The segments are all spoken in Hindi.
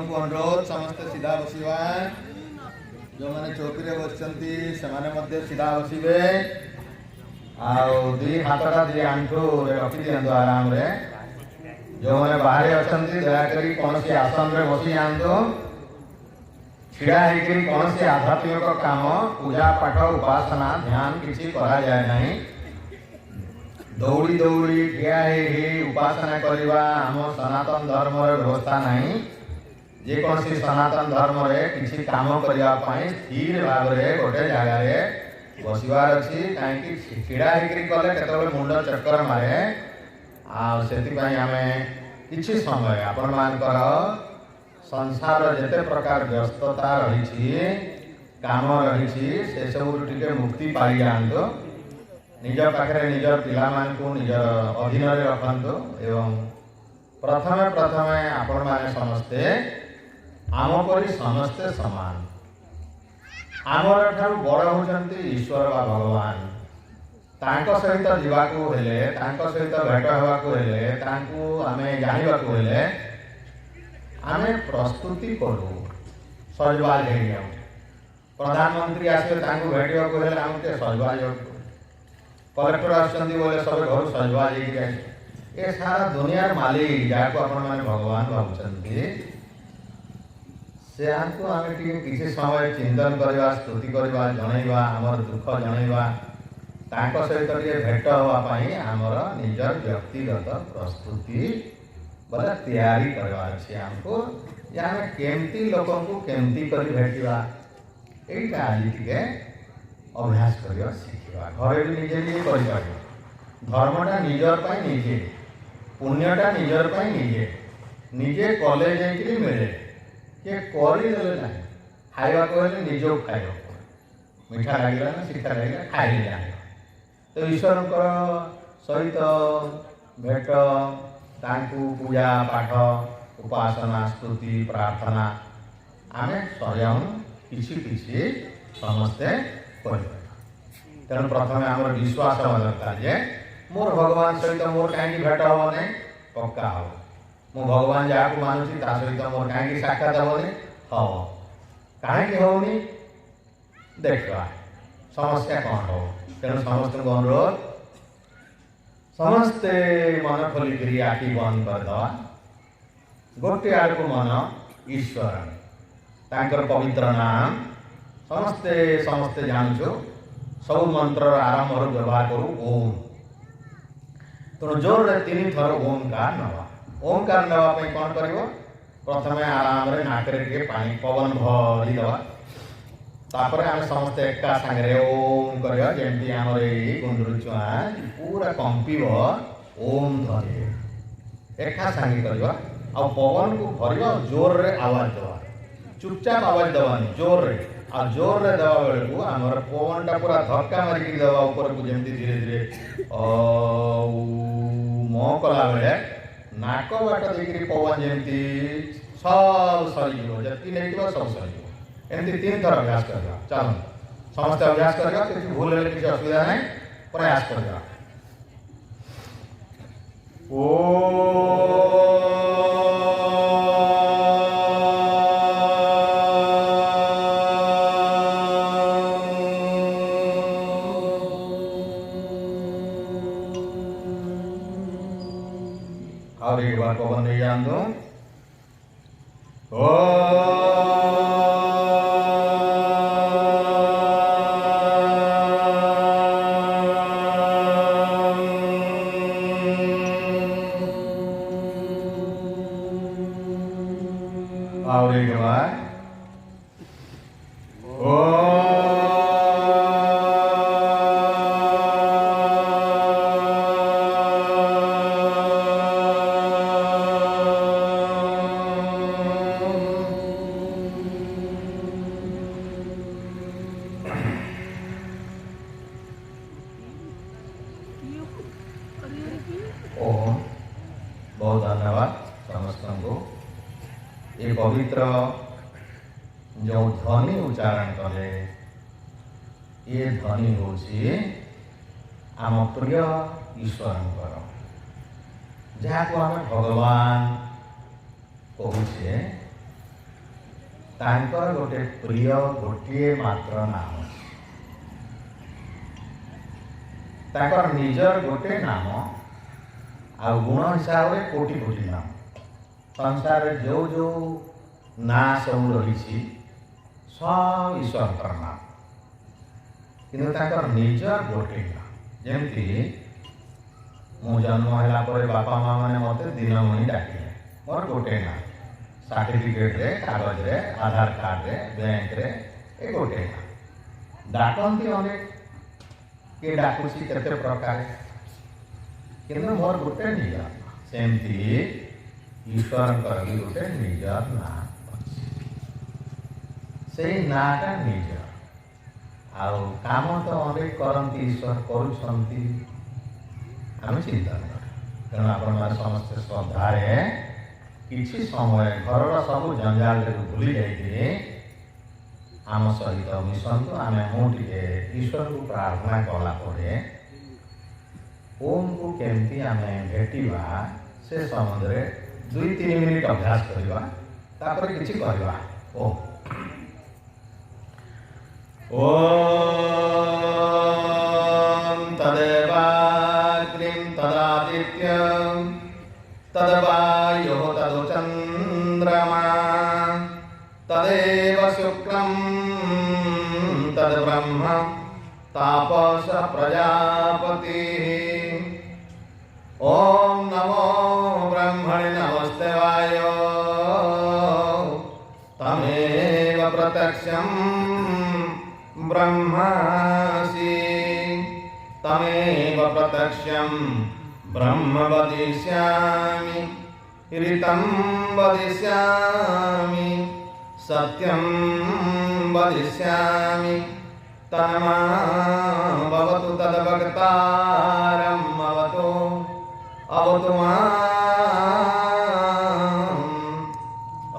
को अनुरोध समस्त सीधा बसवा जो मैंने चौकी रे बसचंती से सीधा बसवे दुई हाथटा दुई आंठू रखी दिंतु आराम रे जो मैंने बाहर अच्छा दयाकोरी कौन सी आसन रे बसी जातु छिड़ा होकर कौन से आध्यात्मिक काम पूजा पाठ उपासना ध्यान किसी करा जाए नहीं दौड़ी दौड़ी ठिया उपासना करवा आम सनातन धर्म व्यवस्था नहीं जेकोसी सनातन धर्म रे किसी काम करने स्थिर भाव में गोटे जगार बसवार अच्छी कहीं छिड़ा होकर कले केतबे मुंड चक्कर मारे आम किसी समय आपण मानकर संसार जिते प्रकार व्यस्तता रही काम रही से सब टिके मुक्ति पाई जातु निज पाखे निज पिला निजर अधीन रखु एवं प्रथमे प्रथमे आपण माने समस्ते आम पर समस्ते समान आमर ठारू बड़ होचंती ईश्वर बा भगवान तांको सहित जीवाकू हेले तांको सहित भेट होवाकू हेले तांको आमे जानिबाकू हेले आमे प्रस्तुति करू सजवाज हो जाऊँ प्रधानमंत्री आसे तांको भेटिबाकू हेले आमके सजवाज कलेक्टर आसछंती बोले सब घर सजवाज ये सारा दुनियार मालिक जहाँ आपण मैंने भगवान भावुंट से आमको आम किसी समय चिंतन करवा स्तुति करवा जनइबा आमर दुख जनइबा तांको सहित भेट होवाई आमर निजर व्यक्तिगत प्रस्तुति बोले तैयारी करवा अच्छे आमको आम केमती लोक केमती कर भेटा यहीटा आज टे अभ्यास करवा शिखा घरे भी निजे निजे कर धर्मटा निजर निजे पुण्यटा निजर निजे निजे कले जाकि मिले किए करदे ना खावा कहले निज खाइ मीठा लगे ना शिक्षा लगे खाइले तो ईश्वर सहित भेट तांकु पूजा पाठ उपासना स्तुति प्रार्थना आम स्वयं किसी किसी समस्ते कर तेणु प्रथम आम विश्वास हवा दरकार जे मोर भगवान सहित मोर कहीं भेट हम नहीं पक्का हम मु भगवान जहाँ मानुची सहित मोर कहीं साक्षात हेनी हम कहीं होनी देखा समस्या कौन हो तेणु समस्त को अनुरोध समस्ते मन खोलिकी आखि बंद करदे गोटे आड़ को मन ईश्वर तांकर पवित्र नाम समस्ते समस्ते जानूँ सब मंत्र आरंभ व्यवहार करूँ ओम तेणु जोर तीन थर ओंकार नवा ओंकार नापी कौन कर प्रथम आराम नाकरे पानी पवन भरी दवा तापर आम समस्ते एका सांगे ओम करमती आम गुंडुर चुआ पूरा कंपीब ओम धरे एका सांगे कर आ पवन को भर जोर रे आवाज दवा चुपचाप आवाज दवानी जोर रे आ जोर रे दवा बेलू आमर पवन टा पूरा धक्का मारिक दवा ऊपर को जमी धीरे धीरे म कला बेले नाक बाट देकर पवन जमी सब सरी जी नहीं सब सरी एमती तीन थर अभ्यास करवा चलो समस्त अभ्यास करवा किसी भूल है किसी असुविधा नहीं प्रयास करवा और एक बार पवन नहीं जान दो और एक बार ओम बहुत धन्यवाद समस्त को ये पवित्र जो ध्वनि उच्चारण कले ये ध्वनि हूँ आम प्रिय ईश्वर जहाँ को आम भगवान कहूचे तांकर गोटे प्रिय गोटे मात्र नाम तांकर निजर गोटे नाम आ गुण हिसाब से कोटि कोटि नाम संसार जो जो ना सब रही सब ईश्वर नाम कि निजर गोटे नाम जमती मु जन्म है बापा माँ मैंने मत दिनमणि डाकिले मोर गोटे नाम सर्टिफिकेट रे कागज रे आधार कार्ड रे बैंक रे ए गोटे नाम डाकती अनेक किए डाकुची केते प्रकार किंतु मोर गोटे निजर सेमती ईश्वर भी गोटे निजर नाम से नाटा निजर आउ काम तो अनेक करती ईश्वर करुँच आम चिंता तेणु आपण समस्त श्रद्धार किसी समय घर सब जंजाल भूली जाइए आम सहित मिशंतु आम मुझे ईश्वर को प्रार्थना कलापर ओम को केमती आम भेटा से संबंध 2-3 मिनिट अभ्यास करवा किसी करवा ओम तदेवाग्निं तदादित्यं तद्वायो तदुचन्द्रमा तदेव शुक्लं तद्ब्रह्म तापस प्रजापतिः ॐ नमो ब्रह्मणे नमस्ते वायो तमेव प्रत्यक्षं ब्रह्मासि तमेव प्रत्यक्षं ब्रह्म वदिष्यामि ऋतं वदिष्यामि सत्यं वदिष्यामि तन्मामवतु तद्भक्तारम् अवतु माम्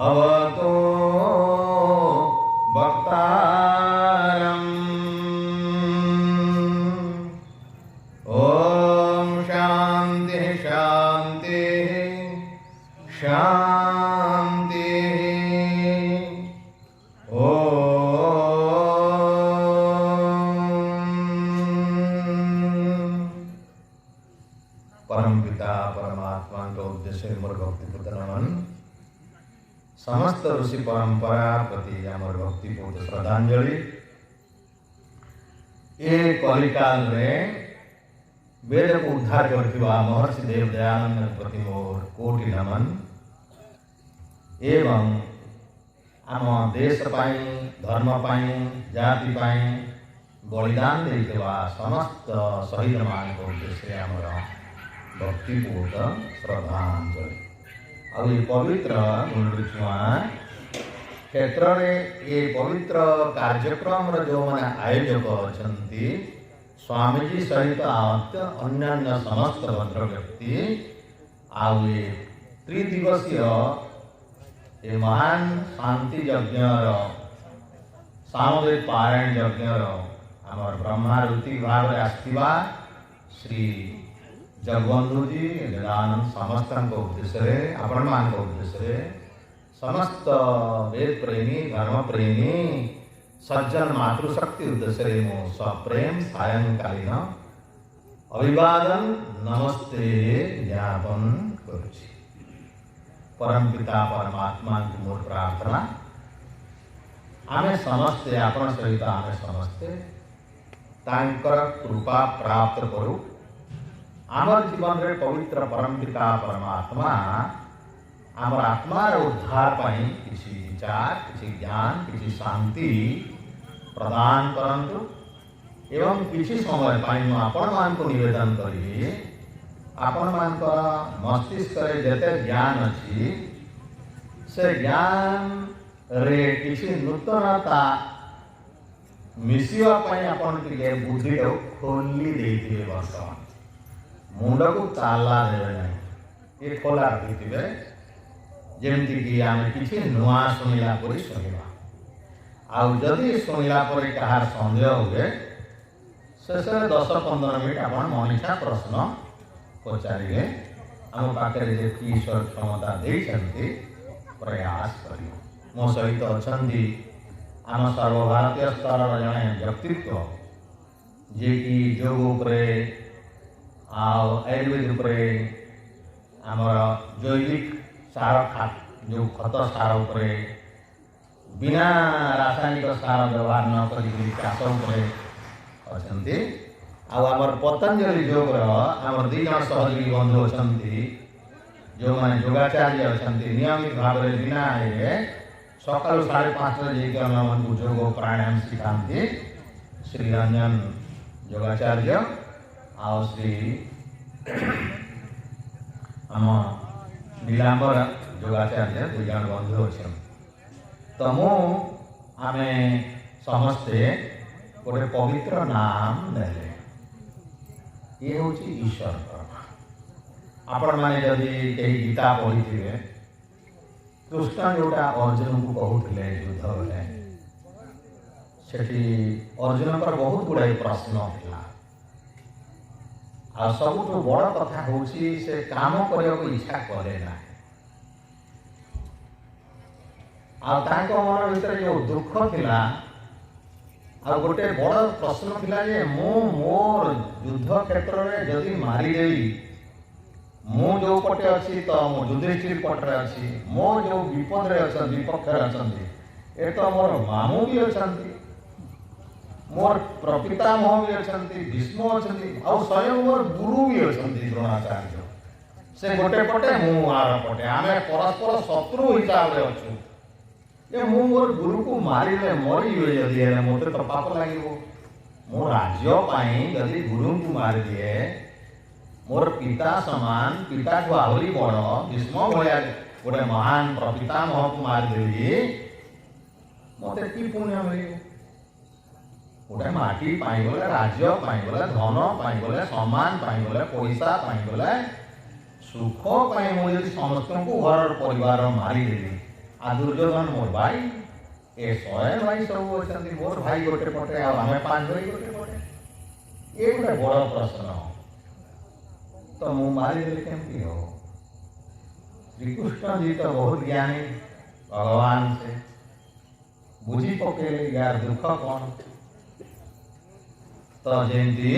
अवतु भक्तारम् ॐ शांति शांति शांति परम पिता परमात्मा का उद्देश्य मोर भक्तिपूत नमन समस्त ऋषि परंपरा प्रति आमर भक्तिपूत श्रद्धांजलि ए कलिकाल रे वेद को उद्धार करथिबा महर्षि देव दयानंद प्रति मोर कोटि नमन एवं आम देश पाई धर्म पाई जाति पाई बलिदान देथिबा समस्त शहीद मान को उद्देश्य आमर भक्तिपूत श्रद्धांजलि अब ये पवित्र गुंडुचुआ क्षेत्र में ये पवित्र कार्यक्रम जो मैंने आयोजक अच्छा स्वामीजी सहित आहत अन्य समस्त भद्र व्यक्ति आउ ये त्रिदिवसीय ये महान शांति यज्ञ सामवेद पारायण यज्ञ आमर ब्रह्मारुति भाव आसवा श्री जगबंधु जी वेदानंद समस्त उद्देश्य आपण मान उद्देश्य समस्त वेद प्रेमी धर्म प्रेमी सज्जन मातृशक्ति उद्देश्य मो सप्रेम सायंकालीन अभिवादन नमस्ते ज्ञापन करुछि। परम पिता परमात्मा की मोर प्रार्थना आमे समस्ते आपण सहित आमे समस्ते तांकर कृपा प्राप्त करू आमर जीवन रे पवित्र परम पिता परमात्मा आमर आत्मार उद्धार पाई किसी विचार किसी ज्ञान किसी शांति प्रदान करंतु एवं किसी समय पाई आपण मान को निवेदन करी आपण मान को मस्तिष्क रे जते ज्ञान अछि से ज्ञान रे किसी नूतनता मिसिवा पाई आपण के बुद्धि को खोली देथिबे वर्तमान मुंड को ताला देवे नहीं ये खोला रखिथिबे जेमती कि आमे किछि नुआ सुनिला परि सुनिबा आउ जदि सुनिला परि कहार संदेह हुए शेष 10-15 मिनिट आपण मनीषा प्रश्न पचारिले आम पाखे जे ईश्वर क्षमता देइछन्ति प्रयास करियो। मो सहित अच्छा आम सर्वभारतीय स्तर जड़े व्यक्तित्व जे कि योग उपरे आयुर्वेद उपरे आमर जैविक सार जो खत सार उपरे बिना रासायनिक सार व्यवहार न करी चाष उपरे अच्छे आमर पतंजलि योग आमर दी जन सहयोगी बंधु अच्छा जो मैंने योगाचार्य अच्छा नियमित भाव में बिना आए सकाल 5:30 जाकर योग प्राणायाम शिखाती श्री रंजन योगाचार्य आ श्री आम नीलांबर योगाचार्य दुई जन बंधु अच्छा तो आमे समस्ते गोटे पवित्र नाम देले ये हूँ ईश्वर आपण मैंने जदि कहीं गीता पढ़ी थे कृष्ण जोटा अर्जुन को कहते युद्ध बेले सेठी अर्जुन पर बहुत गुड़ाई प्रश्न था आ सब बड़ कथा हूँ से काम करने को इच्छा करे ना मन भर जो दुख थिला आ गोटे बड़ प्रश्न थिला जे मोर युद्ध क्षेत्र में जदि मारिदेवी मु जो पटे अच्छी तो मो युधिष्ठिर पटे अच्छी मो जो विपद विपक्ष अच्छा तो मोर मामू भी अच्छा मोर प्रपितामह भी अच्छा भीष्म अच्छा स्वयं मोर गुरु भी अच्छा द्रोणाचार्य से गोटे पटे मु आर पटे आम परस्पर शत्रु हिसाब से अच्छु ये मु मोर गुरु को मारे मरी जदि मत तो पाप लगे मो राज्य जदि गुरु को मार दिए मोर पिता समान पिता को आहरी बड़ भीष्म भाया गोटे महान प्रपितामह को मारिदेवी मत कि पुण्य मिल गोटे माटी गले राज्य गले धन गले सम्मान गले पैसा गले सुख मुझे समस्त को घर परिवार मारिदेवी आ दुर्योधन मोर भाई ए 100 भाई सब अच्छा मोर भाई गोटे पटे आम 5 भाई गोटे पटे ये गोटे बड़ प्रश्न तो मु मारिदेली केमती हो श्रीकृष्ण जी तो बहुत ज्ञानी भगवान से बुझी पकेले यार दुख कौन तो जमी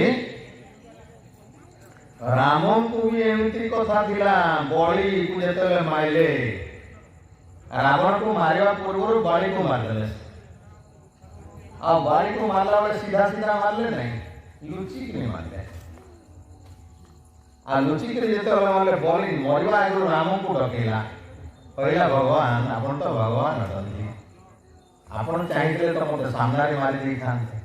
राम को भी एमती कथा थिला बड़ी को जेते माइले रावण को मारिया पूर्व बाड़ी को मारदेले आ बाड़ी को मारला बेले सीधा सीधा मारले नहीं लुची के मारले आ लुची के जेते मारले बड़ी मरिवा आगु राम को डकेला कहला भगवान आपण तो भगवान अटंती आपण चाहिए तो मते सामने मारी दी थांते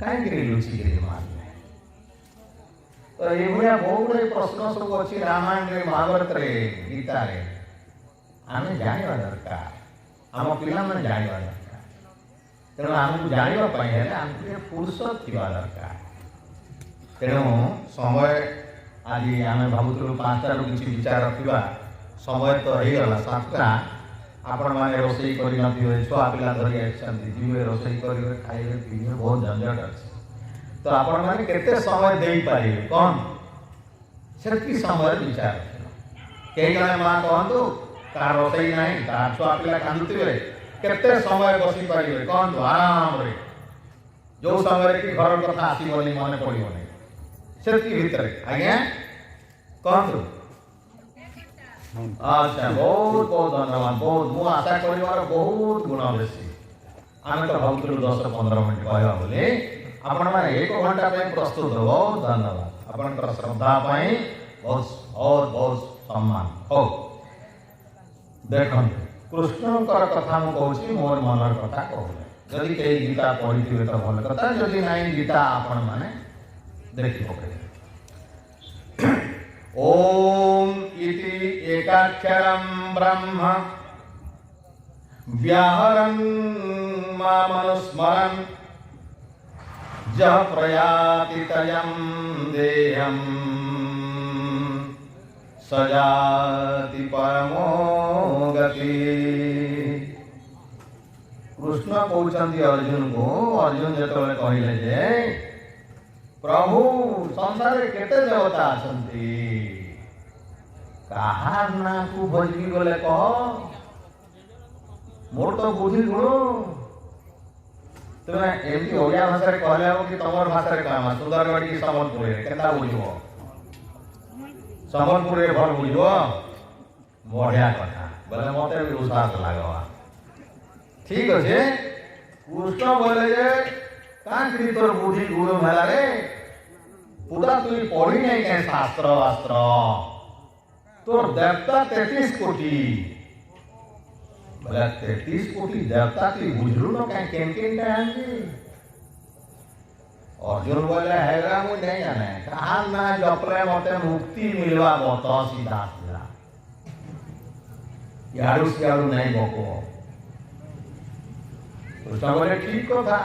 काहे के लुची के मारले तो ये भया बहुत प्रश्न सब अच्छी रामायण रे महाभारत रे गीता रे आम जाना दरकार आम पिला मैंने जाना दरकार तेणु आमको जानापी आमको फुर्सत थी दरकार तेणु समय आज आम भावुलु 5टारू किसी विचार रखा समय तो होगा 7टा आपण मैंने रोसई कर छुआ पिला धरी जीवे रोसई करेंगे खाइबे पीबे बहुत झंझट अच्छे तो आपण मैंने केते समय दे पारे कौन से समय विचार कई जन माँ कहतु तार रोसई ना तार छुआ पिला कांदुवे केते समय बसी पारे कहतु आराम रे जो समय कि घर कथा आसबनी मन पड़ोनी से भितर आज्ञा कहतु अच्छा बहुत बहुत धन्यवाद बहुत मुझे आशा कर बहुत गुण बेसी आम तो भावुलु 10-15 मिनट कहवा बोली आपण मैंने 1 घंटा प्रस्तुत बहुत धन्यवाद आपंकर श्रद्धा बहुत बहुत बहुत सम्मान हो देख कृष्ण कथा मुझे कहूँ मोर मनर कथा कहूँ जदि कई गीता पढ़ी थे तो भल कथा जदि नाई गीता आपण मैंने देखी पकड़े ओम इति एकाक्षरं ब्रह्म व्याहरन् मामनुस्मरन् जः प्रयाति तयं देहं सजाति परमो गति। कृष्ण कहते अर्जुन को अर्जुन जो कहले जे प्रभु संसार केते देवता अछंती कहार ना को भजगी गले कह मोर तो बुद्धि गुण तुम एमती ओडिया भाषा कहले हो कि तुम भाषा कहमा सुंदरगढ़ की संबलपुर केता बुझो संबलपुर भल बुझो बढ़िया कथा बोले मत भी विश्वास लगवा ठीक अच्छे कृष्ण बोले जे कांकरी तोर बुद्धि गुण भेला रे पूरा तु पढ़ी नहीं के शास्त्र वास्त्र तोर देवता 33 कोटी बोले 33 कोटी देवता तु बुझलु न के केन टाइम अर्जुन बोले हैगा मु नहीं जाने कहा ना जपले मते मुक्ति मिलवा बत सीधा सीधा यारू सियारू नहीं बको कृष्ण बोले ठीक कथा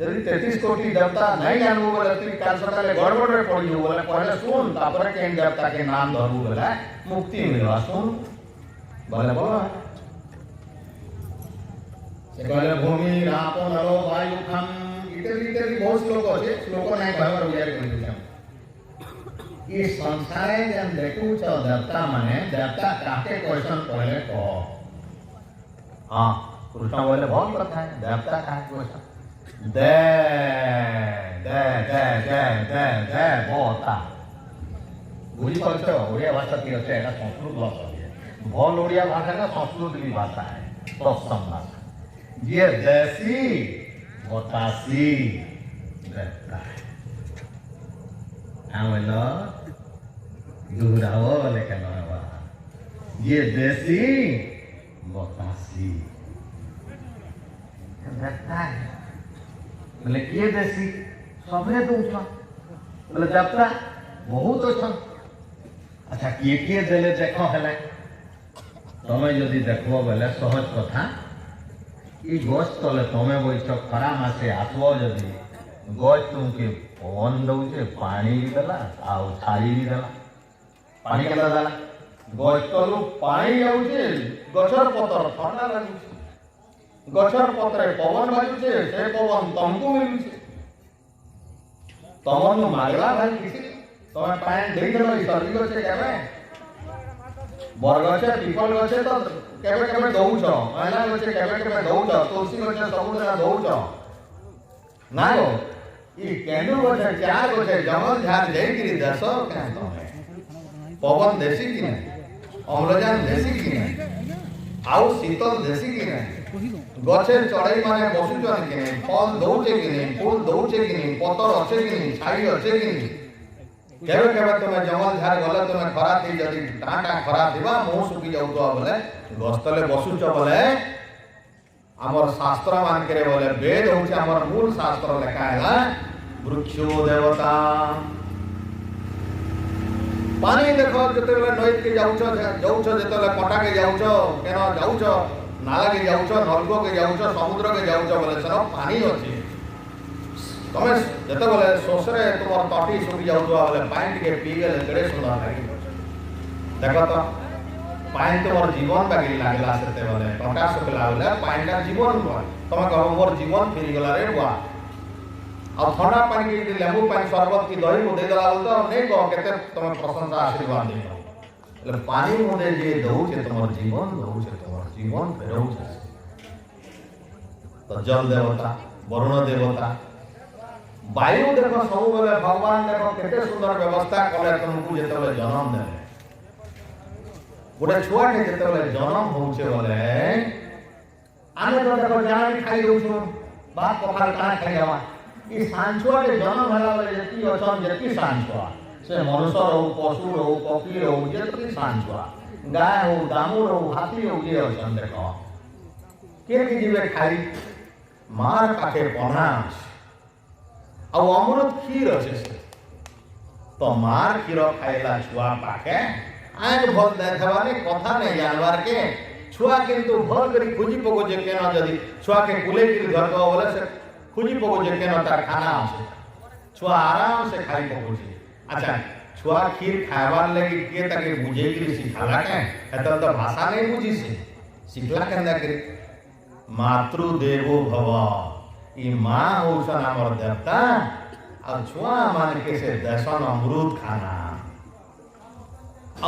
यदि 33 कोटी देवता नहीं जानू बोले तु काल सकाले गड़बड़ रे पड़ियो बोले पहले सुन तापर केन देवता के नाम धरबू बोले मुक्ति मिलवा सुन बोले बोलो से कहले भूमि राप नरो वायु खम इत्यादि बहुत श्लोक अछि श्लोक नहीं कहवर उजाड़ कर दिया ये संसारे जन देखू छ देवता माने देवता काके क्वेश्चन पहले कह हां कृष्ण बोले बहुत कथा है देवता काके क्वेश्चन दे दे दे दे दे दे बोता बुझी पाछो ओडिया भाषा की আছে এটা সংস্কৃত ভাষা ভল ওড়িয়া ভাষা না সংস্কৃত की भाषा है तत्सम भाषा ये देसी बतासी देता है आवेलो दुराओ लेके नवा ये देसी बतासी देता है बोले किए देसी सबे दौछ बोले जात्रा बहुत अच्छा अच्छा किए देले देख हेले तमें जदि देखो बोले सहज कथा ई गछ तले तमें बैठ खरा मासे आसब जदि गछ तुमके पवन दौचे पानी भी देला आउ छाड़ी भी देला पानी केला देला गछ तलु पानी जाउचे गछर पतर ठंडा लागुचे गछर पत्रे पवन बाजुचे से पवन तमको मिलुचे तमन मागला भाई किसी तमे पानी देई देलो ई सर्दी गछे केबे बरगछे पीपल गछे तो केबे केबे दउछ माला गछे केबे केबे दउछ तुलसी गछे सबुदिन दउछ ना गो ई केंदु गछे चा गछे जंगल झाड़ देई दस क्या तमे पवन देसी कि नहीं अम्लजान देसी कि नहीं आउ शीतल देसी कि नहीं गछे चढ़ाई माने बसुचन कि नहीं फल दउचे कि नहीं फूल दउचे कि नहीं पतर अच्छे कि नहीं छाई अच्छे कि नहीं केबे केबे तुम जंगल झाड़ गले तुम खरा थी जदि टाटा खरा थिबा मुंह सुखी जाउतो बोले गस्तले बसुच बोले हमर शास्त्र मान करे बोले वेद होचे हमर मूल शास्त्र लेखा है वृक्षो देवता पानी देखो जते बेले नई के जाउछ जते बेले कटा के जाउछ केना जाउछ नाला के जाउछ नलको के जाउछ समुद्र के जाउछ बोले सर पानी अछि तमे जते बोले सोसरे तुमर तटी सुखी जाउछ बोले पानी के पी गेले केड़े सुंदर लागी देखो तो पानी तुमर जीवन बागी लागला सेते बोले टका सुखला बोले पानी का जीवन तमे कहो मोर जीवन फेरी गला रे बुआ आ ठंडा पानी के लेंबू पानी शरबत की दही मुदे दला तो नहीं कहो केते तमे प्रशंसा आशीर्वाद दे पानी मुदे जे दउछे तुमर जीवन दउछे तुमर जीवन फेरउछे तो जल देवता वरुण देवता वायु देखो सब बेले भगवान देखो केते सुंदर व्यवस्था कले तुमको जेतले जन्म देले गोटे छुआ के जेतले जन्म होउछे बोले आने तो देखो जानी खाई होउछु बात पखाल का खाई जावा ई सांछुआ के जन्म होला बोले जति अछन जति सांछुआ से मनुष्य हो पशु हो पक्षी हो जति सांछुआ गाय हो दामुर हो हाथी हो ये अछन देखो के जीवे खाई मार पाखे पना आ अमृत क्षीर अच्छे तो मार क्षीर खाइला छुआ पाके आंख भल देखवाने कथा नहीं जानवार के छुआ किंतु भल करी खुजी पको जे केना जदी छुआ के कुले की घर को बोले से खुजी पको जे केना तार खाना আছে छुआ आराम से खाई पको छी अच्छा छुआ खीर खावार लगी के तके बुझे की सिखाला के एत तो भाषा नहीं बुझी से सिखला केंदा करे मातृ देवो भव ई मां होसन हमर देवता अब छुआ मान के से दर्शन अमृत खाना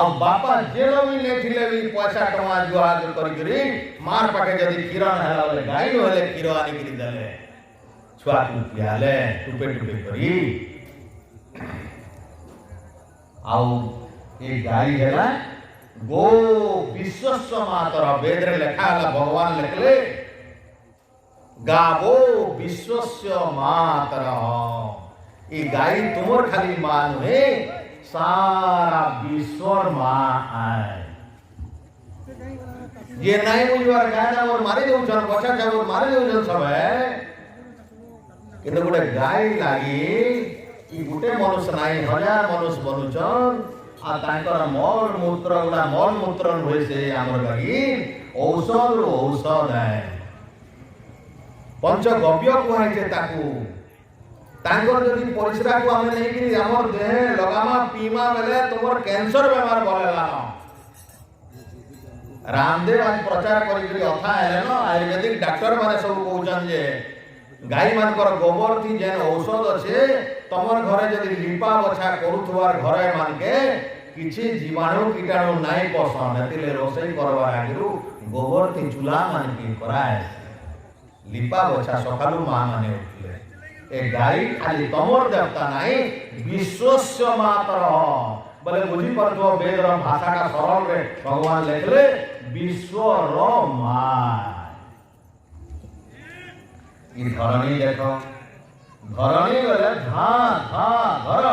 अब बापा जेलो भी नहीं थिले भी पैसा टमा जुआ जो करी मार पाखे जदि क्षीर नहला बोले गाई नहले क्षीर आनिक देले छुआ को पियाले टुपे टुपे करी आउ ये गाई है गो विश्वस्व मातर वेद लेखा भगवान लिखले गावो विश्वस्य मातर ये गाई तुमर खाली मां नुहे सारा विश्वर मां आए ये नहीं बुझवार गाय ना और मारे देउछन बच्चा जब और मारे देउछन सब है किंतु गोटे गाय लागी ई गोटे मनुष्य नहीं हजार मनुष्य बनुछन आ तांकर मल मूत्र गुला मल मूत्र होय से हमर लागी औषध है पंचगव्य कुहाई जे ताकू तांकर जदि परिश्रा को हमें नहीं कि हमर देह लगामा पीमा बेले तुमर कैंसर बेमार भलेला रामदेव आज प्रचार करी अथा है ना आयुर्वेदिक डॉक्टर माने सब कहउछन जे गाई मानकर गोबर थी जेन औषध अच्छे तमर घरे जदि लिपा बछा करूथवार घरे मानके किछि जीवाणु कीटाणु नाही पसंद एतिले रोसई करवा आगरु गोबर थी चूल्हा मानके कराए लिपा बछा सकालु मां माने उठले ए गाई खाली तमर देवता नाही विश्वस्य मातर बोले बुझी परथो वेद र भाषा का सरल रे भगवान लेखले विश्व रो मां ई धरणी देखो धरणी बेले धा धा धर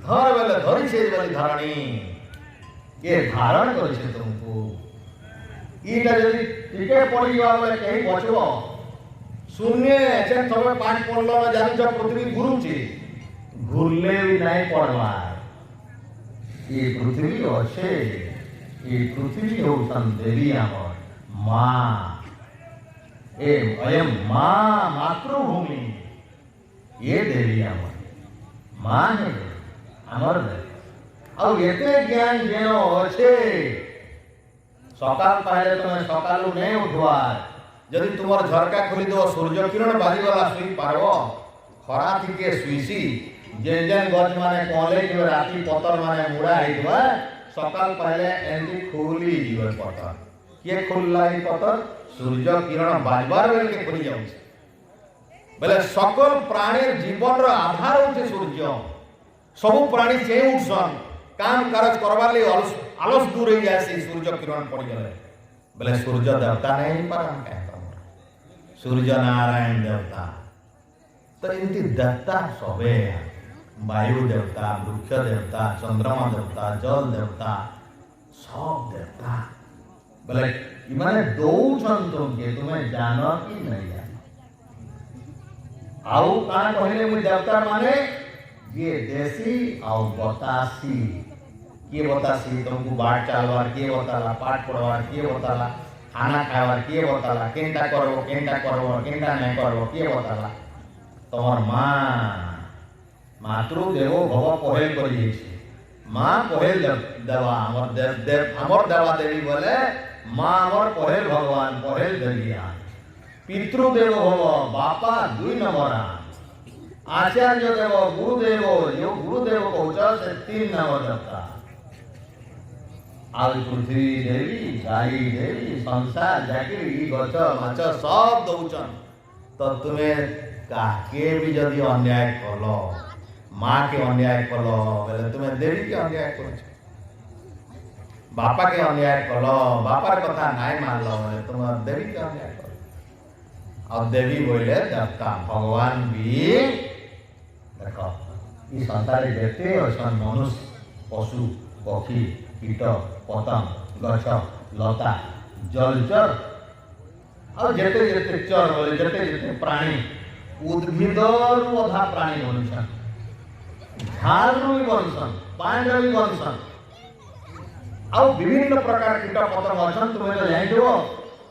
धर बेले धरी छे बोली धरणी ये धारण करि छे तुमको ईटा जदि टिके पड़ीवा बोले कहीं बचबो शून्य छे तबे पांच पड़लो जानि छ पृथ्वी गुरु छी घुरले भी नहीं पड़वा ये पृथ्वी अच्छे ये पृथ्वी होसन देवी हमर मां ए अयम मां मातृभूमि ये देवी हमर मां है हमर और एते ज्ञान जेनो अच्छे सकाल पहले तुम्हें सकालू नहीं उठवार जदि तुमर झरका खोली दो सूर्य किरण बाजी वाला सुई पारबो खरा थी के सुईसी जेन जेन गज माने कोले जो राती पतर माने मुड़ा हिदवा सकाल पहले एंदी खोली जीव पतर के खोललाई पतर सूर्य किरण बाजबार बेल के खोली जाउ बोले सकल प्राणी जीवन रो आधार होते सूर्य सब प्राणी से उठसन काम कारज करबार ले आलस दूर हो जाए से सूर्य किरण पड़ गले बोले सूर्य देवता नहीं परम कहता सूर्य नारायण देवता तो इनती देवता सबे वायु देवता वृक्ष देवता चंद्रमा देवता जल देवता सब देवता बोले इमाने दौछन तुमके तुम्हें जानो कि नहीं जानो आउ कान कहले मु देवता माने ये देसी आउ बतासी के बतासी तुमको बाट चालवार के बताला पाठ पढ़वार के बताला खाना खावार के बताला केंटा करबो केंटा नहीं करबो के बताला तोर मां मातृदेवो भव पहेल करी मां पहेल देवा हमर देव हमर देवा देवी बोले मां हमर पहेल भगवान पहेल देविया पितृदेव भव बापा दुई नंबर आचार्य देव गुरुदेव जो गुरुदेव कहउछ से तीन नंबर देवता आउ पृथ्वी देवी गाई देवी संसार जाकी गच माछ सब दौचन तो तुम्हें काके भी जदि अन्याय कलो माँ के अन्याय कलो बोले तुम्हें देवी के अन्याय करो बापा के अन्याय कलो बापार कथा नहीं मान लो बोले तुम देवी के अन्याय करो और देवी बोले देवता भगवान भी देखो इस संसार देते असन मनुष्य पशु पक्षी कीट पतंग गछ लता जलचर और जेते जेते चर बोले जेते जेते प्राणी उद्भिद अधा प्राणी बनुछन झाल भी बनसन पांड भी बनसन और विभिन्न प्रकार कीट पतंग अछन तुम्हें तो जानिथो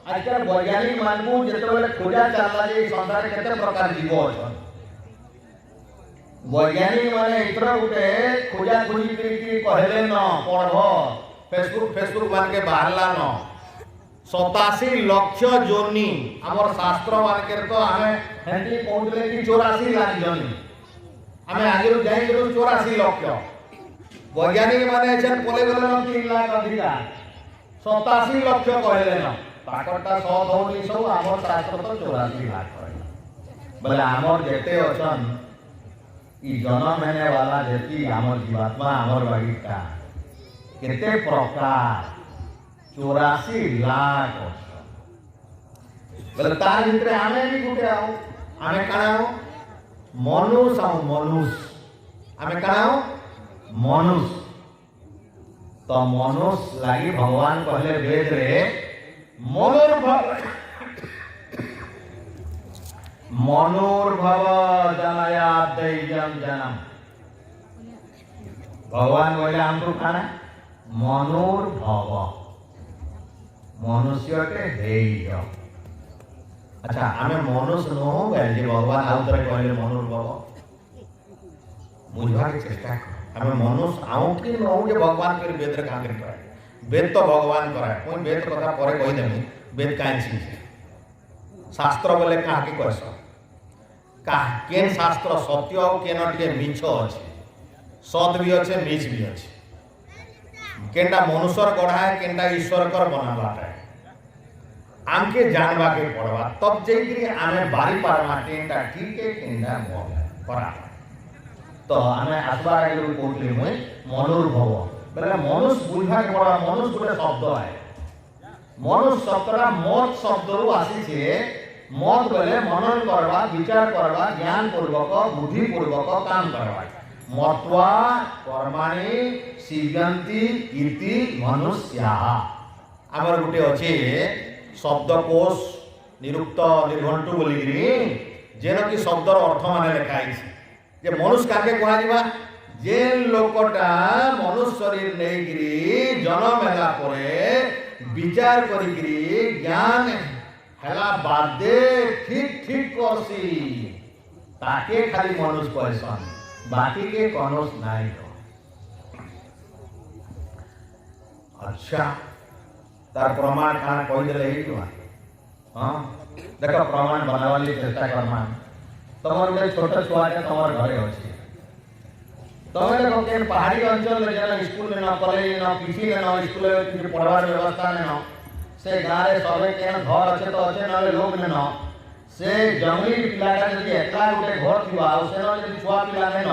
आजकल वैज्ञानिक मानकु जेते बेले खोजा चलला जे संसार केते प्रकार जीव अछन वैज्ञानिक माने इतर गुटे खोजा खोजी करी कहले न पढ़ो फेसबुक मान के बाहरला न 87 लाख जोनी हमर शास्त्र मान के तो हमें हेंती कहले कि 84 लाख जोनी हमें आगे जाई के 84 लाख वैज्ञानिक माने छन बोले गले 3 लाख अधिका 87 लाख कहले न पाकटा 100 धौनी सब आमर शास्त्र तो 84 लाख बोले आमर जेते अछन ई जन्म हेने वाला जेती आमर जीवात्मा आमर बाड़ीटा केते प्रकार 84 लाख बोले तार भितरे आमे भी गुटे आओ आमे काना आओ मनुष्य आओ मनुष्य आमे काना आओ मनुष्य तो मनुष्य लगी भगवान कहले वेद रे मनुर्भव जनया दैयम जनम भगवान बोले हमको खाना मनुर्भव मनुष्य के ध्येय अच्छा आमे मनुष्य न हो गए जे भगवान आउतरे कहले मनुर्भव बुझवा के चेष्टा कर हमें मनुष्य आऊँ कि न हो जे भगवान के वेद रे काम करे वेद तो भगवान कराए कोई वेद कथा परे कहि देमी वेद काहे छी शास्त्र बोले का के कहस का केन शास्त्र सत्य और केन टिके मिछ अछि सत भी अछि मिछ भी अछि केनटा मनुष्यर गढ़ा है केनटा ईश्वर कर बनाला है आमके जानवा के पड़वा तब जेकरी आमे बारी पारमा केनटा ठीक है केनटा मोह परा तो आमे आसवा आइलो कोटले मुई मनुर्भव बोले मनुष्य बुझा के पड़ा मनुष्य गोटे शब्द है मनुष्य शब्दरा मत शब्द रु आसी छे मत बोले मनन करवा विचार करवा ज्ञान पूर्वक बुद्धि पूर्वक काम करवा मत्वा कर्माणि सिद्ध्यन्ति इति मनुष्याः आमर गोटे अछि शब्दकोश निरुक्त निर्घंटु बोलिगिरी जेन कि शब्दर अर्थ माने लिखाई जे मनुष्य काके कहा जीवा जे लोकटा मनुष्य शरीर नेगिरी जन्म हेला परे विचार करिगिरी ज्ञान हेला बादे ठीक ठीक करसी ताके खाली मनुष्य कहसन बाकी के कौनोस नहीं हो अच्छा तार प्रमाण खाना कहि देले ही तो हां देखो प्रमाण बनावाली चेष्टा करमा तमर गोटे छोट छुआटे तमर घरे अछि तमे देखो केन पहाड़ी अंचल में जेना स्कूल में न कॉलेज न किसी में न स्कूल में किसी पढ़वार व्यवस्था में न से गारे सबे केन घर अच्छे तो अच्छे न लोग ने न से जंगली पिलाटा जदि एकला गोटे घर थिबा आ से न जदि छुआ पिला ने न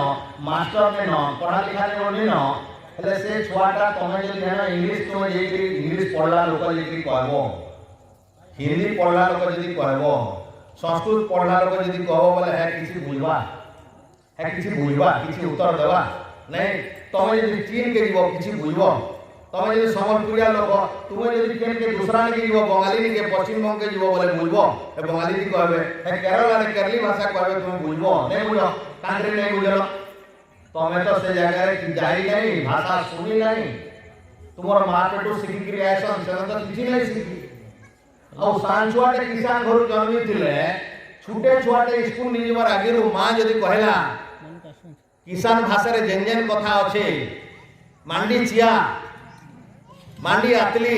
मास्टर ने न पढ़ा लिखा ने न हेले से छुआटा तमे जदि है इंग्लिश तो इंग्लिश पढ़ला लोक जदि कहबो हिंदी पढ़ला लोक जदि कहबो संस्कृत पढ़ला लोक जदि कहबो बोले है किसी बुझवा किसी उत्तर देवा नहीं तमे जदि चीन के जीवो किसी बुझबो तमे जदि समलपुरिया लोक तुमे जदि केन के दूसरा के जीवो बंगाली के पश्चिम बंग के जीवो बोले बुझबो ए बंगाली की कहबे है केरला ने केरली भाषा कहबे तुम बुझबो नहीं बुझो कांग्रेस नहीं बुझलो तमे तो से जगह रे जाई नहीं भाषा सुनी नहीं तुमर मां पेटू सिखी क्रिएशन से तो किछि नहीं सिखी और सांचुआटे किसान घर जन्मी थिले छुटे छुआटे स्कूल नि जबर आगे रो मां जदि कहला किसान भाषा रे जेन जेन कथा अछि मांडी चिया मांडी आतली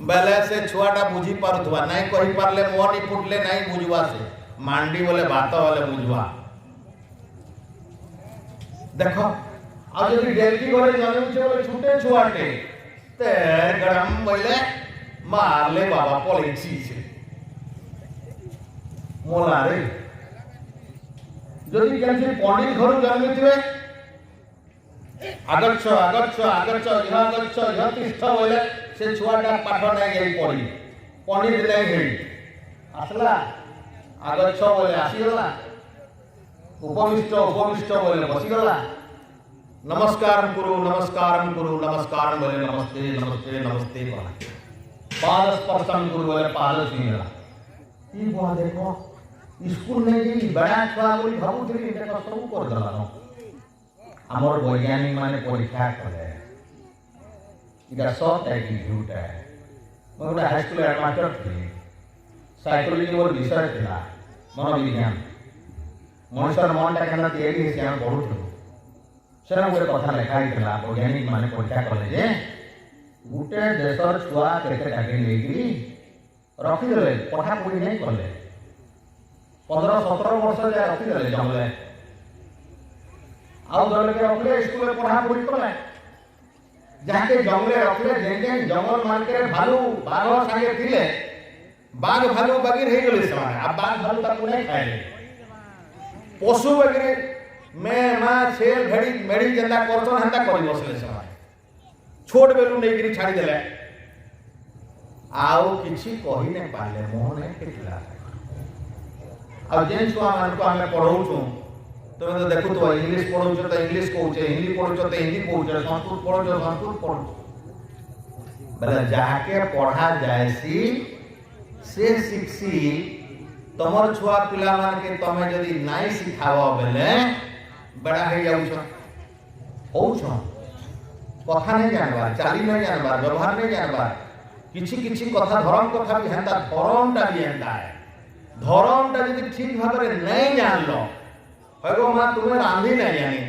बेले से छुआटा बुझी पारुथवा नहीं कहि पारले मोहनी फुटले नहीं बुझवा से मांडी बोले बात वाले बुझवा देखो आ जदि डेलकी घरे जन्म छे बोले छुटे छुआटे ते गरम बोले मारले बाबा पलेछि छे मोला रे जदि केनसे पंडित घर जन्म थिबे आगच्छ यह आगच्छ यह तिष्ठ बोले से छुआटा पाठ नहीं गई पड़ी पंडित नहीं गई आसला आगच्छ बोले आसीगला उपविष्ट बोले बसीगला नमस्कार गुरु बोले नमस्ते नमस्ते नमस्ते पाद स्पर्शन गुरु बोले पाद छुईला ई बुआ देखो स्कूल नहीं गई बड़ा छुआ बोली भाबुथली देखो सब कर दला हमर वैज्ञानिक माने परीक्षा करे इटा सत है कि झूठ है मैं गोटे हाई स्कूल एडमास्टर थी साइकोलॉजी मोर विषय था मनोविज्ञान मनुष्यर मनटा केना तैयारी है हम पढ़ुथु सेना गोटे कथा लिखा हितला वैज्ञानिक माने परीक्षा कले जे गोटे देशर छुआ केते टाके लेकरी रखी देले पढ़ा पढ़ी नहीं कले 15-17 वर्ष जाए रखी देले जंगले आउ दल के रखले स्कूल में पढ़ा पढ़ी कले ଯାହାକେ ଜଙ୍ଗଲରେ ରଖିଲେ ଯେନ୍ ଜଙ୍ଗଲ ମାନଙ୍କରେ ଭାଲୁ ବାଘ ସାଙ୍ଗେ ଥିଲେ ବାଘ ଭାଲୁ ବାଗିର ହେଇଗଲେ ସେମାନେ ଆଉ ବାଘ ଭାଲୁ ତାକୁ ନାଇଁ ଖାଇଲେ ପଶୁ ବାଗିରେ ମେ ମା ଛେଲ ଭେଡ଼ି ମେଢ଼ି ଯେନ୍ତା କରଛନ୍ ହେନ୍ତା କରି ବସିଲେ ସେମାନେ ଛୋଟ ବେଲୁ ନେଇକିରି ଛାଡ଼ିଦେଲେ ଆଉ କିଛି କହି ନାଇଁ ପାରିଲେ ମୁହଁ ନାଇଁ ଫିଟିଲା ଆଉ ଯେନ୍ ଛୁଆମାନଙ୍କୁ ଆମେ ପଢ଼ଉଛୁ তুমি তো দেখো তো ইংলিশ পড়ুছ তো ইংলিশ কହୁছে হিন্দি পড়ুছ তো হিন্দি কହୁছে সংস্কৃত পড়ুছ সংস্কৃত পড়ুছ বলে যাহাকে পড়া যায়সি সে শিখছি তোমার ছুয়া পিলা মানকে তুমি যদি নাই শিখাব বেলে বড়া হয়ে যাউছ হউছ কথা নাই জানবার চালি নাই জানবার ব্যবহার নাই জানবার কিছু কিছু কথা ধরম কথা বি হেন্তা ধরমটা বি হেন্তা ধরমটা যদি ঠিক ভাবে নাই জানলো হয়গো মা তুমি রাঁধি নাই জানি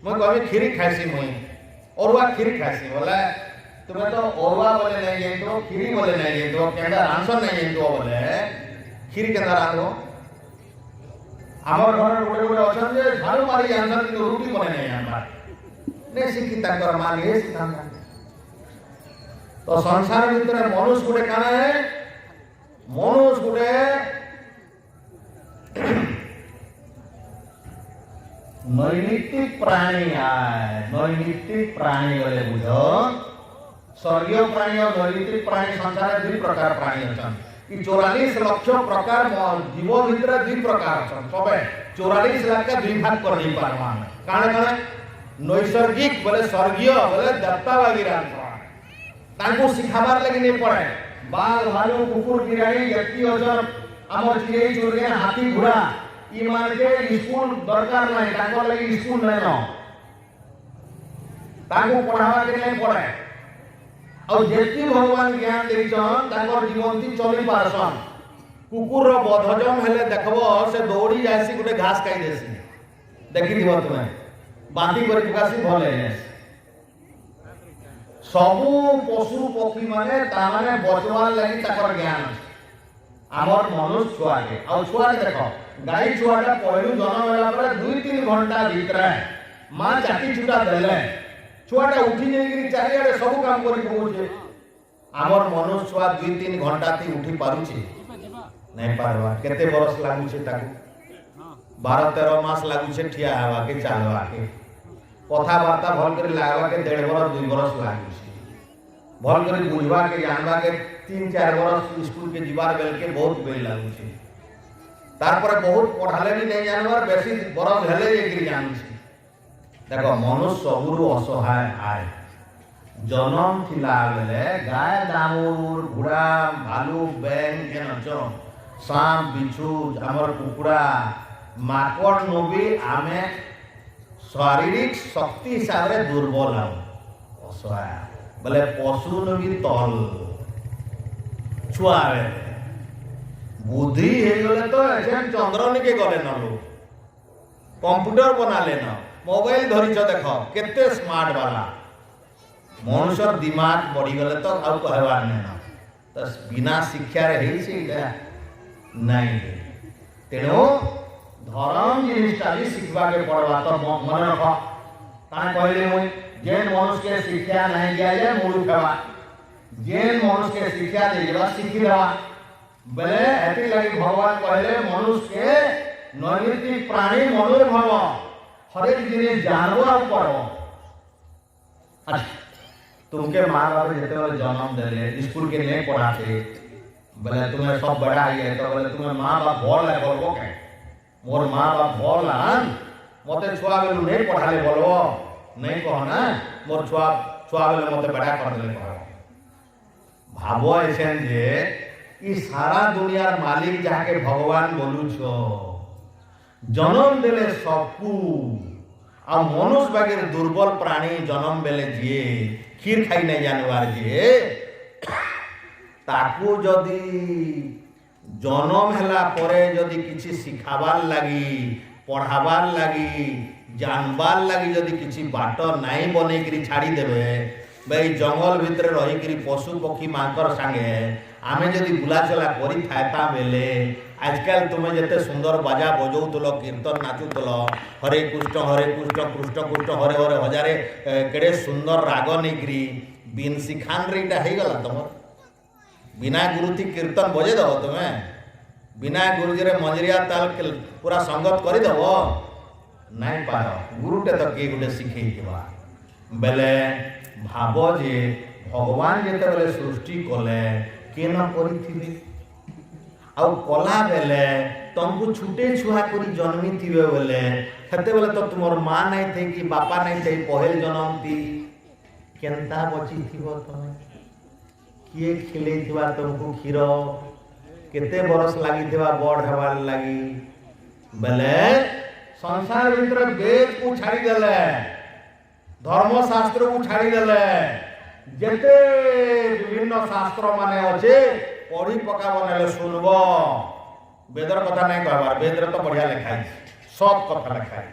মই কবি খিরি খাইছি মই অরুয়া খিরি খাইছি বলে তুমি তো অরুয়া বলে নাই জানিতো খিরি বলে নাই জানিতো কেন্দা রাঁধন নাই জানিতো বলে খিরি কেন্দা রাঁধো আমার ঘরের গোটে গোটে অছন যে ঝাড়ু মারি জানছন কিন্তু রুটি বনে নাই জানবার নে শিখি তাঙ্কর মা নিয়ে শিখান্তা তো সংসার ভিতরে মনুষ গোটে কানা মনুষ গোটে নৈমিত্তিক প্রাণী নৈমিত্তিক প্রাণী বলে বুঝ স্বর্গীয় প্রাণী और নৈমিত্তিক প্রাণী সংসারে দুই প্রকার প্রাণী অছন ই 44 লক্ষ প্রকার জীব ভিতরে দুই প্রকার অছন সবে 44 লাখ দুই ভাগ করে দেই পারবা কারণ কারণ নৈসর্গিক বলে স্বর্গীয় বলে দেবতা বাগিরা তাଙ୍କୁ শিখাবার লাগি নেই পড়ে বাঘ ভালু কুকুর বিড়াই ব্যক্তি অছন আমার চিড়েই চোরগেন হাতি ঘোড়া ইমানকে স্কুল দরকার নাই তাঙ্কর লাগি স্কুল নাই ন তাঙ্কু পড়াবাকে নাই পড়ে ଆଉ ଯେତିକି ଭଗବାନ ଜ୍ଞାନ ଦେଇଛନ୍ ତାଙ୍କର ଜୀବନଟି ଚଲି ପାରସନ୍ କୁକୁରର ବଧଜମ ହେଲେ ଦେଖବ ସେ ଦୌଡ଼ି ଯାଇସି ଗୋଟେ ଘାସ ଖାଇ ଦେସି ଦେଖିଥିବ ତୁମେ ବାନ୍ତି କରି ପକାସି ଭଲ ହେଇଯାସି ସବୁ ପଶୁ ପକ୍ଷୀ ମାନେ ତାମାନେ ବଚବାର ଲାଗି ତାଙ୍କର ଜ୍ଞାନ ଅଛି আমার মনুষ ছুয়াকে আর ছুয়াকে দেখ গাই ছুয়াটা পয়লু জন্ম হলা পরে 2-3 ঘন্টা ভিতরে মা চাটি ছুটা দেলে ছুয়াটা উঠি নেইকি চারিয়ারে সব কাম করি পৌঁছে আমার মনুষ ছুয়া 2-3 ঘন্টা তি উঠি পারুছি নাই পারবা কেতে বরস লাগুছে তাকু 12-13 মাস লাগুছে ঠিয়া হওয়াকে চালবাকে কথাবার্তা ভাল করে লাগবাকে 1.5 বরস 2 বরস লাগুছে ভাল করে বুঝবাকে জানবাকে 3-4 বরস স্কুল के जीवार बेल के बहुत बेल लागुছে তারপরে বহুত পড়ালে भी नहीं जानवर बेसी बरस हेले एग्री जानछि देखो मनुष्य सबुरु असहाय आय जन्म थिला बेले गाय दामुर घोड़ा भालू बैंग केन छ सांप बिच्छू हमर कुकुड़ा माकड़ नबी आमे शारीरिक शक्ति हिसाब रे दुर्बल हम असहाय बोले पशु नबी तल छुआ बुद्धि हो गले तो ऐसे चंद्रनी के गले न लोग कंप्यूटर बना लेना मोबाइल धरिच देख केते स्मार्ट वाला मनुष्य दिमाग बढ़ी गले तो आउ कहबार नहीं तो बिना शिक्षा रे हेई से नहीं तेणु धर्म जिनिसटा भी शिखवा के पड़वा तो मन रख ता कहले मुई जेन मनुष्य के शिक्षा नहीं दिया जाए मूर्ख हेबा जेन मनुष्य के शिक्षा देवा शिखी देवा बेले एति लगी भगवान कहले मनुष्य के नैमित्तिक प्राणी मनुर भव हरेक जिनिस जानबो आ पड़ो अच्छा तुमके माँ बाप जेते जन्म देले स्कूल के नहीं पढ़ाते बोले तुम्हें सब बड़ा है तो बोले तुम्हें माँ बाप भर ला बोलबो के मोर माँ बाप भर ला मते छुआ बेलु नहीं पढ़ाले बोलबो नहीं कहो ना मोर छुआ बेले मते बड़ा कर देले कहो भाबो ऐसे जे ई सारा दुनियार मालिक जाके भगवान बोलू छो जन्म देले सबकू आ मनुष्य बागेर दुर्बल प्राणी जन्म बेले जे खीर खाई नहीं जानवार जे ताकू जदि जन्म हेला परे जदि किछि सिखाबार लागी पढ़ाबार लागी जानबार लागी जदि किछि बाट नाई बनेकरी छाड़ी देबे भाई जंगल भितर रही पशु पक्षी मांकर सांगे आमे जदि बुलाचला करी थाता बेले आजकल तुम्हें जिते सुंदर बाजा बजौल कीर्तन नाचुल हरे कृष्ण कृष्ण कृष्ण हरे हरे हजारे केड़े सुंदर राग नहीं बिन शिखान रेटा हो गला तुम बिना गुरुति कीर्तन बजे दब तुम्हें बिना गुरुजी रे मंजरिया ताल पूरा संगत करदेव नहीं पार गुरुटे तो किए गोटे शिखे बेले भाव जे भगवान जिते बेले सृष्टि कले किए न करी कला बेले तुमको छुटे छुआ कर जन्मी थे बेले हेते बेले तो तुम माँ नहीं थे कि बापा नहीं थे पहल जन्म थी केनता बची थी तुम्हें किए खिले तुमको क्षीर केते बरस लगी बड़ हबार लगी बेले संसार भीतर वेद को छाड़ी देले धर्मशास्त्र को छाड़ी देले जेते विभिन्न शास्त्र माने अच्छे पढ़ी पका बने सुनब वेदर कथा नहीं कहबार वेदर तो बढ़िया लिखाई सब कथा लिखाई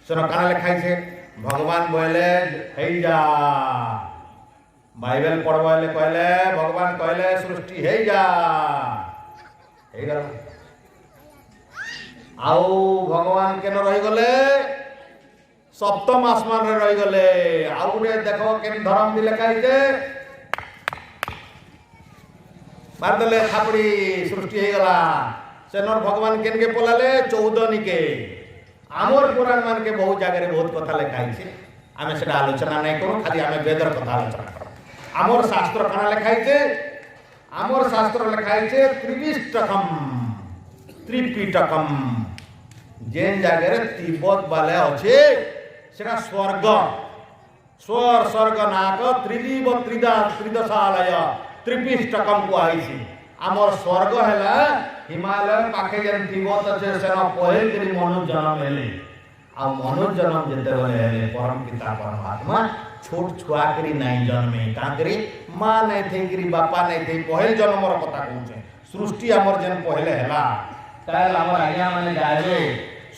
सुन काना लिखाई भगवान बोले हे जा बाइबल पढ़वाले कहले भगवान कहले सृष्टि हे जा हे गला आउ भगवान केन रही गले सप्तम आसमान रे रही गले आउ गुटे देखो केन धर्म भी लिखाई छे मारदले थापड़ी सृष्टि हे गला सेनर भगवान केन के पलाले 14 निके आमर पुराण मान के बहुत जगह बहुत कथा लिखाई छे आमे सेटा आलोचना नहीं करू खाली आमे वेदर कथा आलोचना करू आमर शास्त्र काना लिखाई छे आमर शास्त्र लिखाई छे त्रिपिटकम त्रिपिटकम जेन जगह तिब्बत वाले अच्छे सेटा स्वर्ग स्वर्ग नाक त्रिदीव त्रिदशालय त्रिपिटकम कहुई आमर स्वर्ग है हिमालय पाखे जेन तिब्बत अच्छे सेना पहल करी मनुष्य जन्म हेले आ मनुष्य जन्म जेते बेले परम पिता परमात्मा छोट छुआ करी नहीं जन्मे का करी माँ नहीं थे करी बापा नहीं थे पहल जन्म कथा कहूँ सृष्टि आमर जेन पहले हैला ताल आमर आज्ञा माने जाए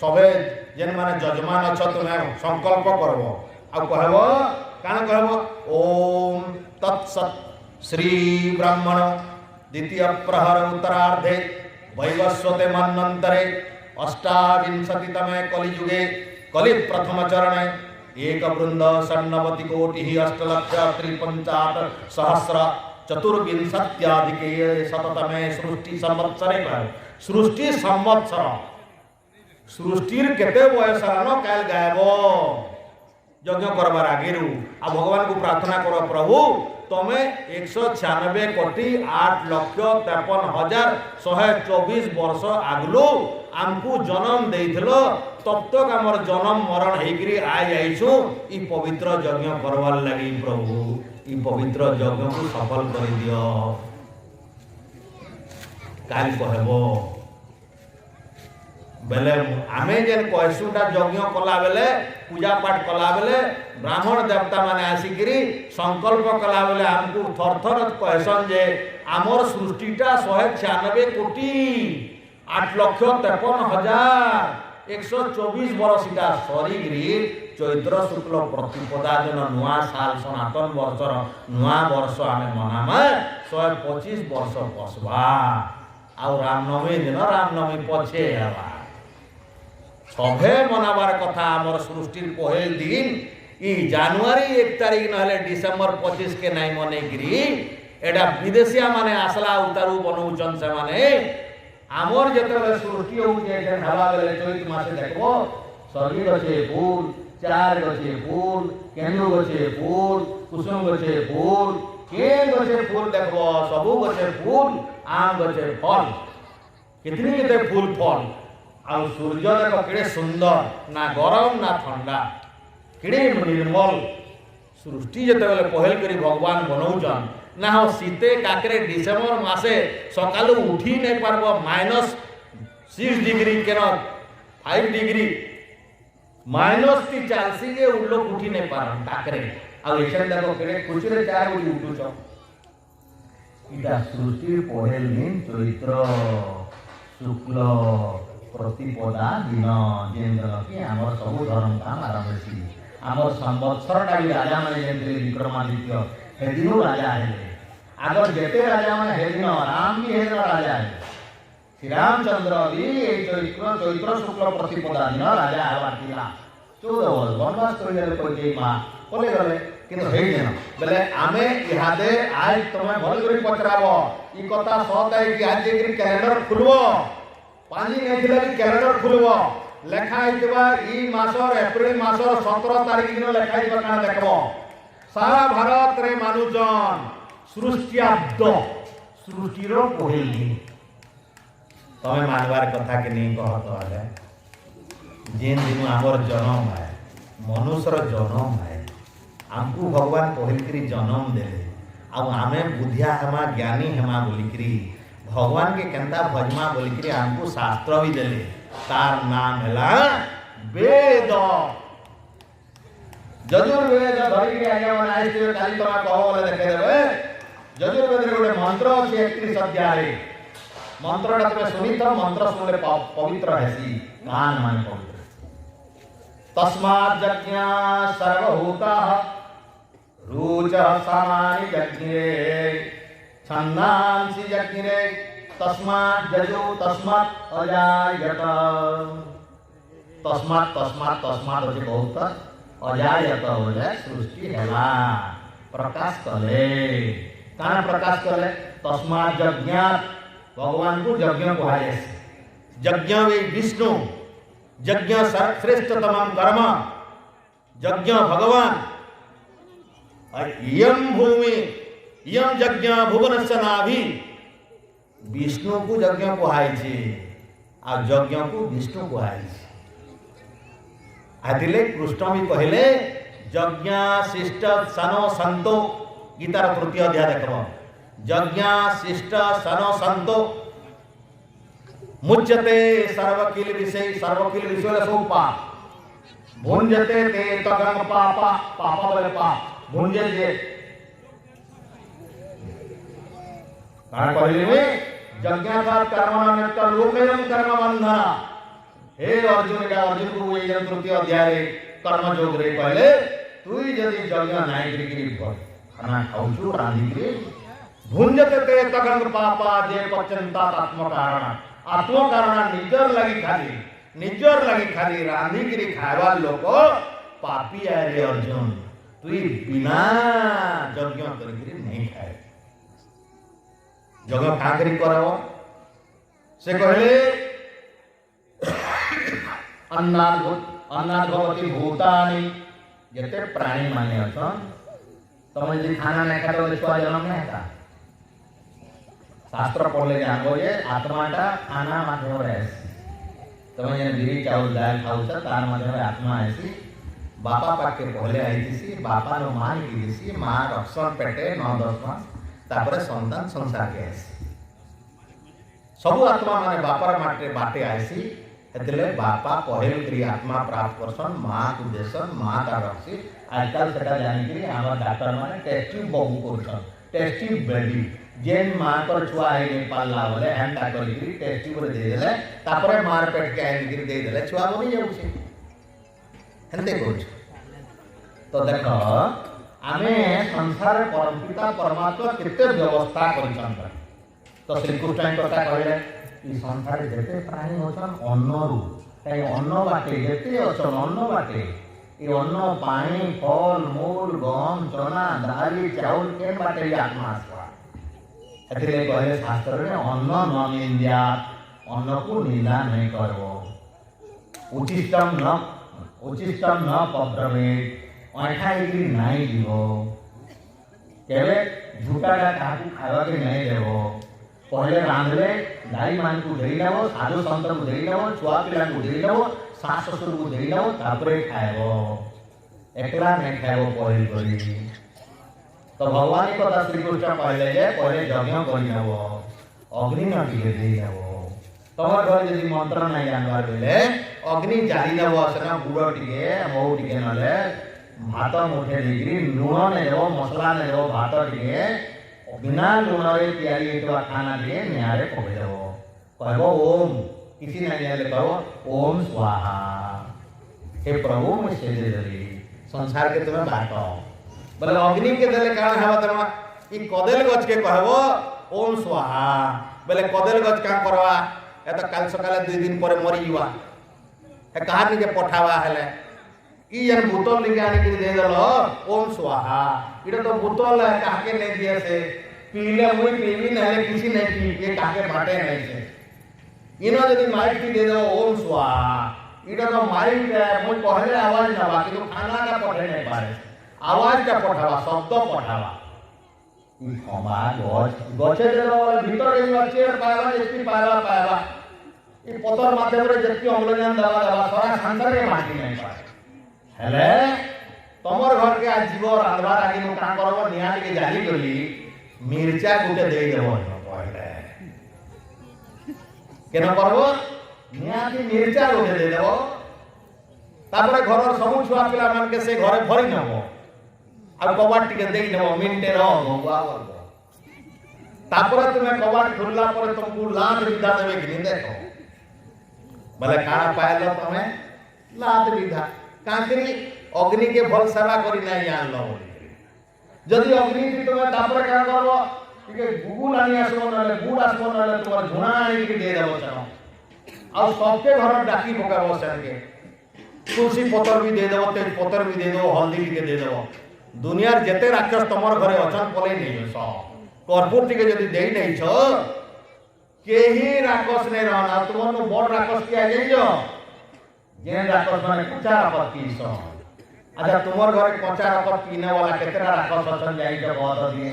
सबे जेन माने जजमान अछ तुमे संकल्प करबो आ कहबो कान कहबो ओम तत्सत श्री ब्राह्मण द्वितीय प्रहर उत्तरार्धे वैवस्वते मन्वन्तरे अष्टाविंशतितमे कलियुगे कलि प्रथम चरणे एक वृंद षण्णवति कोटि अष्टलक्ष त्रिपंचाट सहस्र चतुर्विंशत्याधिके शततमे सृष्टि संवत्सरे सृष्टि संवत्सर सृष्टिर केते बयस न काल गायबो यज्ञ करबार आगेरु आ भगवान को प्रार्थना करो प्रभु तमे 196 कोटि 8,53,124 वर्ष आगलु आमको जन्म देइथिलो तब तक आमर जन्म मरण हेकरी आ जाइछु ई पवित्र यज्ञ करवार लगी प्रभु ई पवित्र यज्ञ को सफल कर दियो काल कहबो बेले आमे जेन कहसुटा यज्ञ कला बेले पूजा पाठ कला बेले ब्राह्मण देवता माने आसिकरी संकल्प कला बेले हमको थर थर कहसन जे आमर सृष्टिटा 196 कोटि 8,53,124 वर्ष इटा सरीगिरी चैत्र शुक्ल प्रतिपदा दिन नुआ साल सनातन वर्षर नुआ वर्ष आमे मनामा 125 वर्ष पसबा आ रामनवमी दिन रामनवमी पछे हवा सभे मनाबार कथा आमर सृष्टि पहल दिन ई जनवरी 1 तारीख नहले डिसेम्बर 25 के नहीं मनेगिरी एटा विदेशिया माने आसला उतारू बनौचन से माने आमर जेते सृष्टि होउचे जेन हवा बेले चैत मासे देखबो सरगी गछे फूल चार गछे फूल केंदु गछे फूल कुसुम गछे फूल केन गछे फूल देखबो सबु गछे फूल आम गछे फल कितनी केते फूल फल आ सूर्य देखो केड़े सुंदर ना गरम ना ठंडा केड़े निर्मल सृष्टि जेते बेले पहल करी भगवान बनौचन ना हो शीते काकरे डिसेम्बर मासे सकालू उठी नहीं पारबो -6 डिग्री केन 5 डिग्री -40 के उल्लो उठी नहीं पारन काकरे आ एछन देखो केड़े कुचरे 4 बजे उठुछ इटा सृष्टि पहल दिन चैत्र शुक्ल प्रतिपदा दिन जेन कि आमर सब धर्म काम आरंभ आमर संवत्सरटा भी राजा मैंने जमी विक्रमादित्य हेदिन राजा है आगर जेते राजा मैंने हेदिन राम भी हेदिन राजा है श्री रामचंद्र भी चैत्र शुक्ल प्रतिपदा दिन राजा हबार थिला 14 वर्ष वनवास कर कोई माँ बोले गले किंतु हेदिन बेले आमे इहादे आज तुम भल कर पचराब ई कथा सदाय कि आज कैलेंडर खुलबो पानी नहीं कैलेंडर खुलबो लेखाई ई मासर एप्रिल मासर 17 तारीख दिन लेखाई काना देखबो सारा भारत रे मानुजन सृष्टियाब्द सृष्टिर पहिल दिन तमे मानवार कथा के नहीं कहत है जेन दिन आमर जन्म है मनुष्यर जन्म है आमको भगवान पहिलकरी जन्म देले आमे बुद्धिया हेमा ज्ञानी हेमा बोलिकरी भगवान के केंता भजमा बोलिकरी आमको शास्त्र भी देले तार नाम है वेद यजुर्वेद धरिक आज्ञा मन आइए काली तुम कह बोले देखे देवे यजुर्वेद गोटे मंत्र अच्छे 31 अध्याय मंत्रटा तुम शुणी तो मंत्र शुणले पवित्र हेसी कान मान पवित्र तस्मात् यज्ञ सर्वभूताः रुच सामानि यज्ञे छन्दांसि यज्ञे तस्मात् यजो तस्मात् अजायत तस्मात् तस्मात् तस्मात् होचे बहुत अजायत बोले सृष्टि हैला प्रकाश कले काना प्रकाश कले तस्मात् यज्ञात् भगवान को यज्ञ कहाय यज्ञ वे विष्णु यज्ञ श्रेष्ठतम कर्म यज्ञ भगवान इयं भूमि इयं यज्ञ भुवनस्य नाभि विष्णु को यज्ञ कहाय आ यज्ञ को विष्णु कहाय आदिले कृष्ण भी कहले यज्ञ शिष्ट सनो संतो गीतार तृतीय अध्याय देखो यज्ञ शिष्ट सनो संतो मुच्यते सर्वकिल विषय सोपा भुंजते ते तगंग पापा पापा बोले पाप भुंजे जे कारण कहले में यज्ञाकार कर्मनिमित्त लोकेयं कर्म बंधना हे अर्जुन का अर्जुन को ये तृतीय अध्याय कर्म योग रे कहले तुई यदि यज्ञ नाही करी खाना खाउछु रांधी भुंजते ते तगंग पापा जे पचंता आत्म कारण निजर लगी खाली रांधी गिरी खावा लोक पापी है रे अर्जुन तुई बिना यज्ञ करगिरी नहीं खाए यज्ञ का करी करबो से कहले अन्नाद भवति भूतानि जते प्राणी माने अछन तमे जे खाना नहीं खातो छुआ जन्म नहीं था शास्त्र पढ़ले जानबो जे आत्माटा खाना माध्यम रे तमे जे बिरी चाउल दाल खाउछ तार माध्यम रे आत्मा आसी बापा पाके पहले आईसी बापा नो मां की मां रक्षण पेटे 9-10 मास तापर संतान संसार के आसी सब आत्मा माने बापर माटे बाटे आसी हेतले बापा पहल करी आत्मा प्राप्त करसन मां को देसन मां का रक्षी आजकल सेटा जानि करी हमर डॉक्टर माने टेस्टिंग बहु करसन टेस्टिंग बेबी जेन मां को छुआ है नहीं पालला बोले हेंटा करी टेस्टिंग करे दे देले तापर मार पेट के आइन गिर दे देले छुआ बनी जाउछे हेंते कोछ तो देखो आमे संसार परमपिता परमात्मा केते व्यवस्था करिसन तो श्री कृष्ण कथा कहले ई संसार जेते प्राणी होछन अन्न रु ताई अन्न बाटे जेते अछन अन्न बाटे ई अन्न पानी फल मूल गम चना दाली चाउल के बाटे आत्मा आत्मा एथिले कहले शास्त्र रे अन्न न निंद्या अन्न को निंदा नहीं करबो उचिष्टम न पब्रमेत अठाई नहीं जीवो केवे झूठाटा काकू खावा के नहीं देवो पहले रांधले दाई मान को देई देवो साधु संत को देई देवो छुआ पिला को देई देवो सास ससुर को देई देवो तापरे खाएबो एकला नहीं खाएबो पहल करी तो भगवान को श्री कृष्ण कहले जे पहले यज्ञ करि देवो अग्नि न टिके देई देवो तमर घर यदि मंत्र नहीं जानबार बेले अग्नि जाली देवो सेना गुड़ टिके मौ टिके नले भात मुठे देगी लुण नहीं देव मसला नहीं देव भात टिके बिना लुण तैयारी होता खाना दिए निहारे पकड़देव कहब ओम किसी नहीं जाने कहो ओम स्वाहा हे प्रभु मुझे देदेली संसार के तुम्हें बाट बोले अग्नि के देले काण हवा तरमा ई कदेल गछ के कहबो ओम स्वाहा बोले कदेल गछ का करवा ए तो काल सकाले 2 दिन पर मरी जीवा ए कहानी के पठावा हेले ई जन बोतल लेके आने के दे देलो ओम स्वाहा इटा तो बोतल है काके नहीं दिए से पीले मुई पीवी नहीं किसी नहीं पी ये काके बाटे नहीं से इनो यदि माइक की दे दो ओम स्वाहा इटा तो माइक है मुई पहले आवाज ना बाकी तो खाना का पठे नहीं पारे आवाज का पठावा शब्द पठावा ई खमा गछे दे दो भीतर ई चेयर पाएबा एसपी पाएबा ई पतर माध्यम रे जेती अम्लजान दवा सारा संसार के माटी नहीं पाए हेले तमर घर के आज जीव रांधवार आगे नु का करबो निहाल के जाली गली मिर्चा गुटे दे देबो पहले केना करबो निहाल के मिर्चा गुटे दे देबो तापर घर सब छुआ पिला मान के से घरे भरी नबो आ कबाट टिके देई देबो मिनटे रो गवा तापर तुमे कबाट खुलला पर तुमको लात विदा देबे कि देखो भले काना पायलो तमे लात विदा कांकरी अग्नि के भल सेवा करी नहीं आन लो जदि अग्नि की तुम्हें तापर क्या करबो कि गुगुल आनी आसबो नले गुड़ आसबो नले तुम्हार झुना आनी के दे देबो चलो आ सबके घर डाकी पकाबो सन के तुलसी पतर भी दे देबो तेज पतर भी दे देबो हल्दी के दे देबो दुनियार जेते राक्षस तमर घरे अचन पले नहीं छ कर्पूर टिके जदि देई नहीं छ केही राक्षस ने रहना तुमनो बड़ राक्षस के आ जाइयो जेन राक्षस माने कच्चा राक्षस की सो अच्छा तुमर घर के कच्चा राक्षस पीने वाला केतरा राक्षस असन जाई के बहुत दिए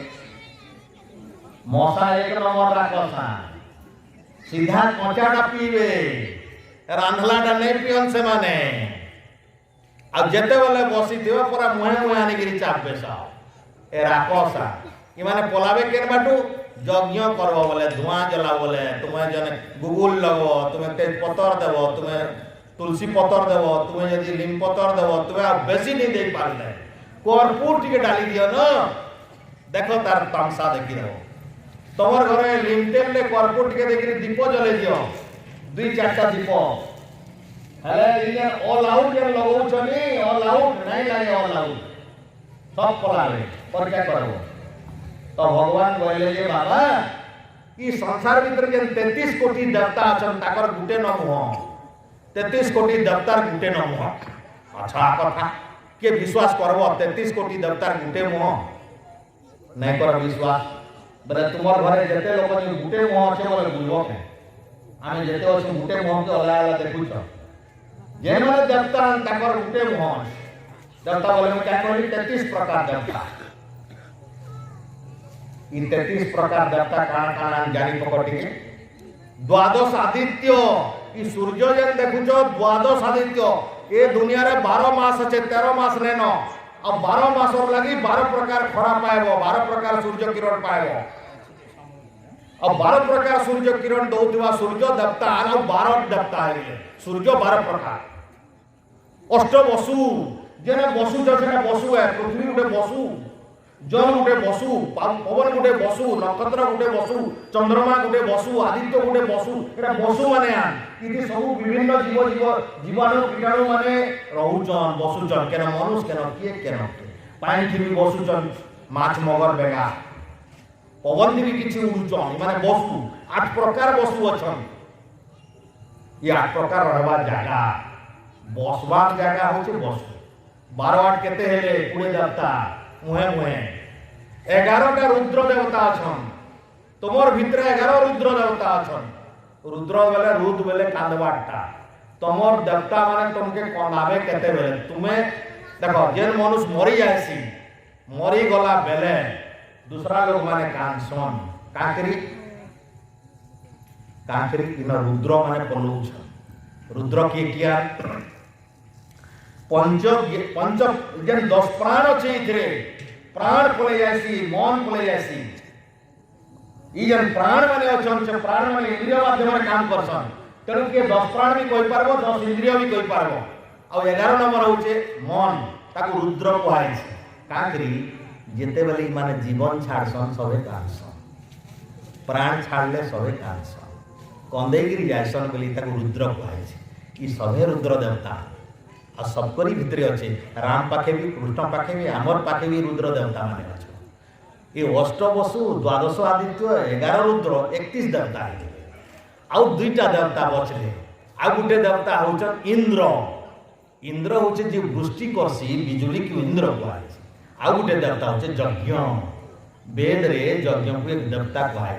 मौसा एक नंबर राक्षस सीधा कच्चाटा पीवे रांधलाटा नहीं पियन से माने अब जेते वाले बसी देव पूरा मुहे मुहे आने गिरी चाप बेसा ए राक्षसा ई माने पोलावे केन बाटू यज्ञ करबो बोले धुआं जला बोले तुम्हें जने गुगुल लगो तुम्हें तेज पत्तर देबो तुम्हें तुलसी पत्तर देव तुम्हें यदि नीम पत्तर देव तुम्हें बेसी नहीं दे पारे कर्पूर टिके डाली दियो न देखो तार तमसा देखी दो तमर घरे लिमटेल ले कर्पूर टिके देखि दीप जले दियो 2-4टा दीप हेले इने ऑल आउट के लगो चली ऑल आउट नहीं लागे ऑल आउट सब पलावे पर क्या करबो तो भगवान बोले जे बाबा ई संसार भीतर के 33 कोटी देवता अछन ताकर गुटे न मुह 33 कोटी देवतार गुटे न मुह अच्छा कथा के विश्वास करबो 33 कोटी देवतार गुटे मुह नहीं कर विश्वास बरे तुमर घरे जते लोक जे गुटे मुह আছে बोले बुलबो के आमे जते আছে गुटे मुह के अला अला देखु छ जेन वाले देवता ताकर गुटे मुह देवता बोले क्या कहली 33 प्रकार देवता इन 33 प्रकार देवता कान जानी पकटी द्वादश आदित्य ई सूर्य जन देखुछो द्वादश आदित्य ए दुनिया रे 12 मास আছে 13 मास रेनो अब 12 मास और लगी 12 प्रकार खरा पाएबो 12 प्रकार सूर्य किरण पाएबो अब 12 प्रकार सूर्य किरण दौथवा सूर्य देवता आरो 12 देवता है सूर्य 12 प्रकार अष्ट वसु जेने वसु जने वसु है पृथ्वी उठे वसु जल गुटे बसु पवन गुटे बसु नक्षत्र गुटे बसु चंद्रमा गुटे बसु आदित्य गुटे बसु एटा बसु माने आन इति सब विभिन्न जीवाणु कीटाणु माने रहउचन बसुचन केना मनुष्य केना किए केना पानी थी बसुचन माछ मगर बेगा पवन भी किछि उड़ुचन माने बसु 8 प्रकार बसु अछन ये 8 प्रकार रहबा जागा बसबार जागा होचे बसु 12 8 केते हेले 20 देवता मुहे मुहे 11टा रुद्र देवता अछन तुमर भितर 11 रुद्र देवता अछन रुद्र बेले रुद बेले कांदवाटा तुमर देवता माने तुमके कोनाबे केते बेले तुमे देखो जेन मनुष्य मरी जायसी मरी गला बेले दूसरा लोग माने कांसन कांकरी इन रुद्र माने पलुछ रुद्र की किया पंच जेन 10 प्राण अछि इथरे प्राण पले जायसी मन पले जायसी ई जन प्राण माने अछन से प्राण माने इंद्रिय माध्यम रे काम करसन तेनु के 10 प्राण भी कोई पारबो 10 इंद्रिय भी कोई पारबो आ 11 नंबर होचे मन ताको रुद्र कहै छै काकरी जेते बेले माने जीवन छाड़सन सबे कांसन प्राण छाड़ले सबे कांसन कंदेगिरी जायसन बेले ताको रुद्र कहै छै ई सबे रुद्र देवता आ सबकरी भितर अच्छे राम पाखे भी कृष्ण पाखे भी आमर पाखे भी रुद्र देवता माने अच्छे ये अष्ट वसु द्वादश आदित्य 11 रुद्र 31 देवता है आउ दुईटा देवता बचले आ गुटे देवता होचन इंद्र इंद्र होचे जे वृष्टि करसी बिजुली की इंद्र कहै आ गुटे देवता होचे यज्ञ वेद रे यज्ञ को एक देवता कहै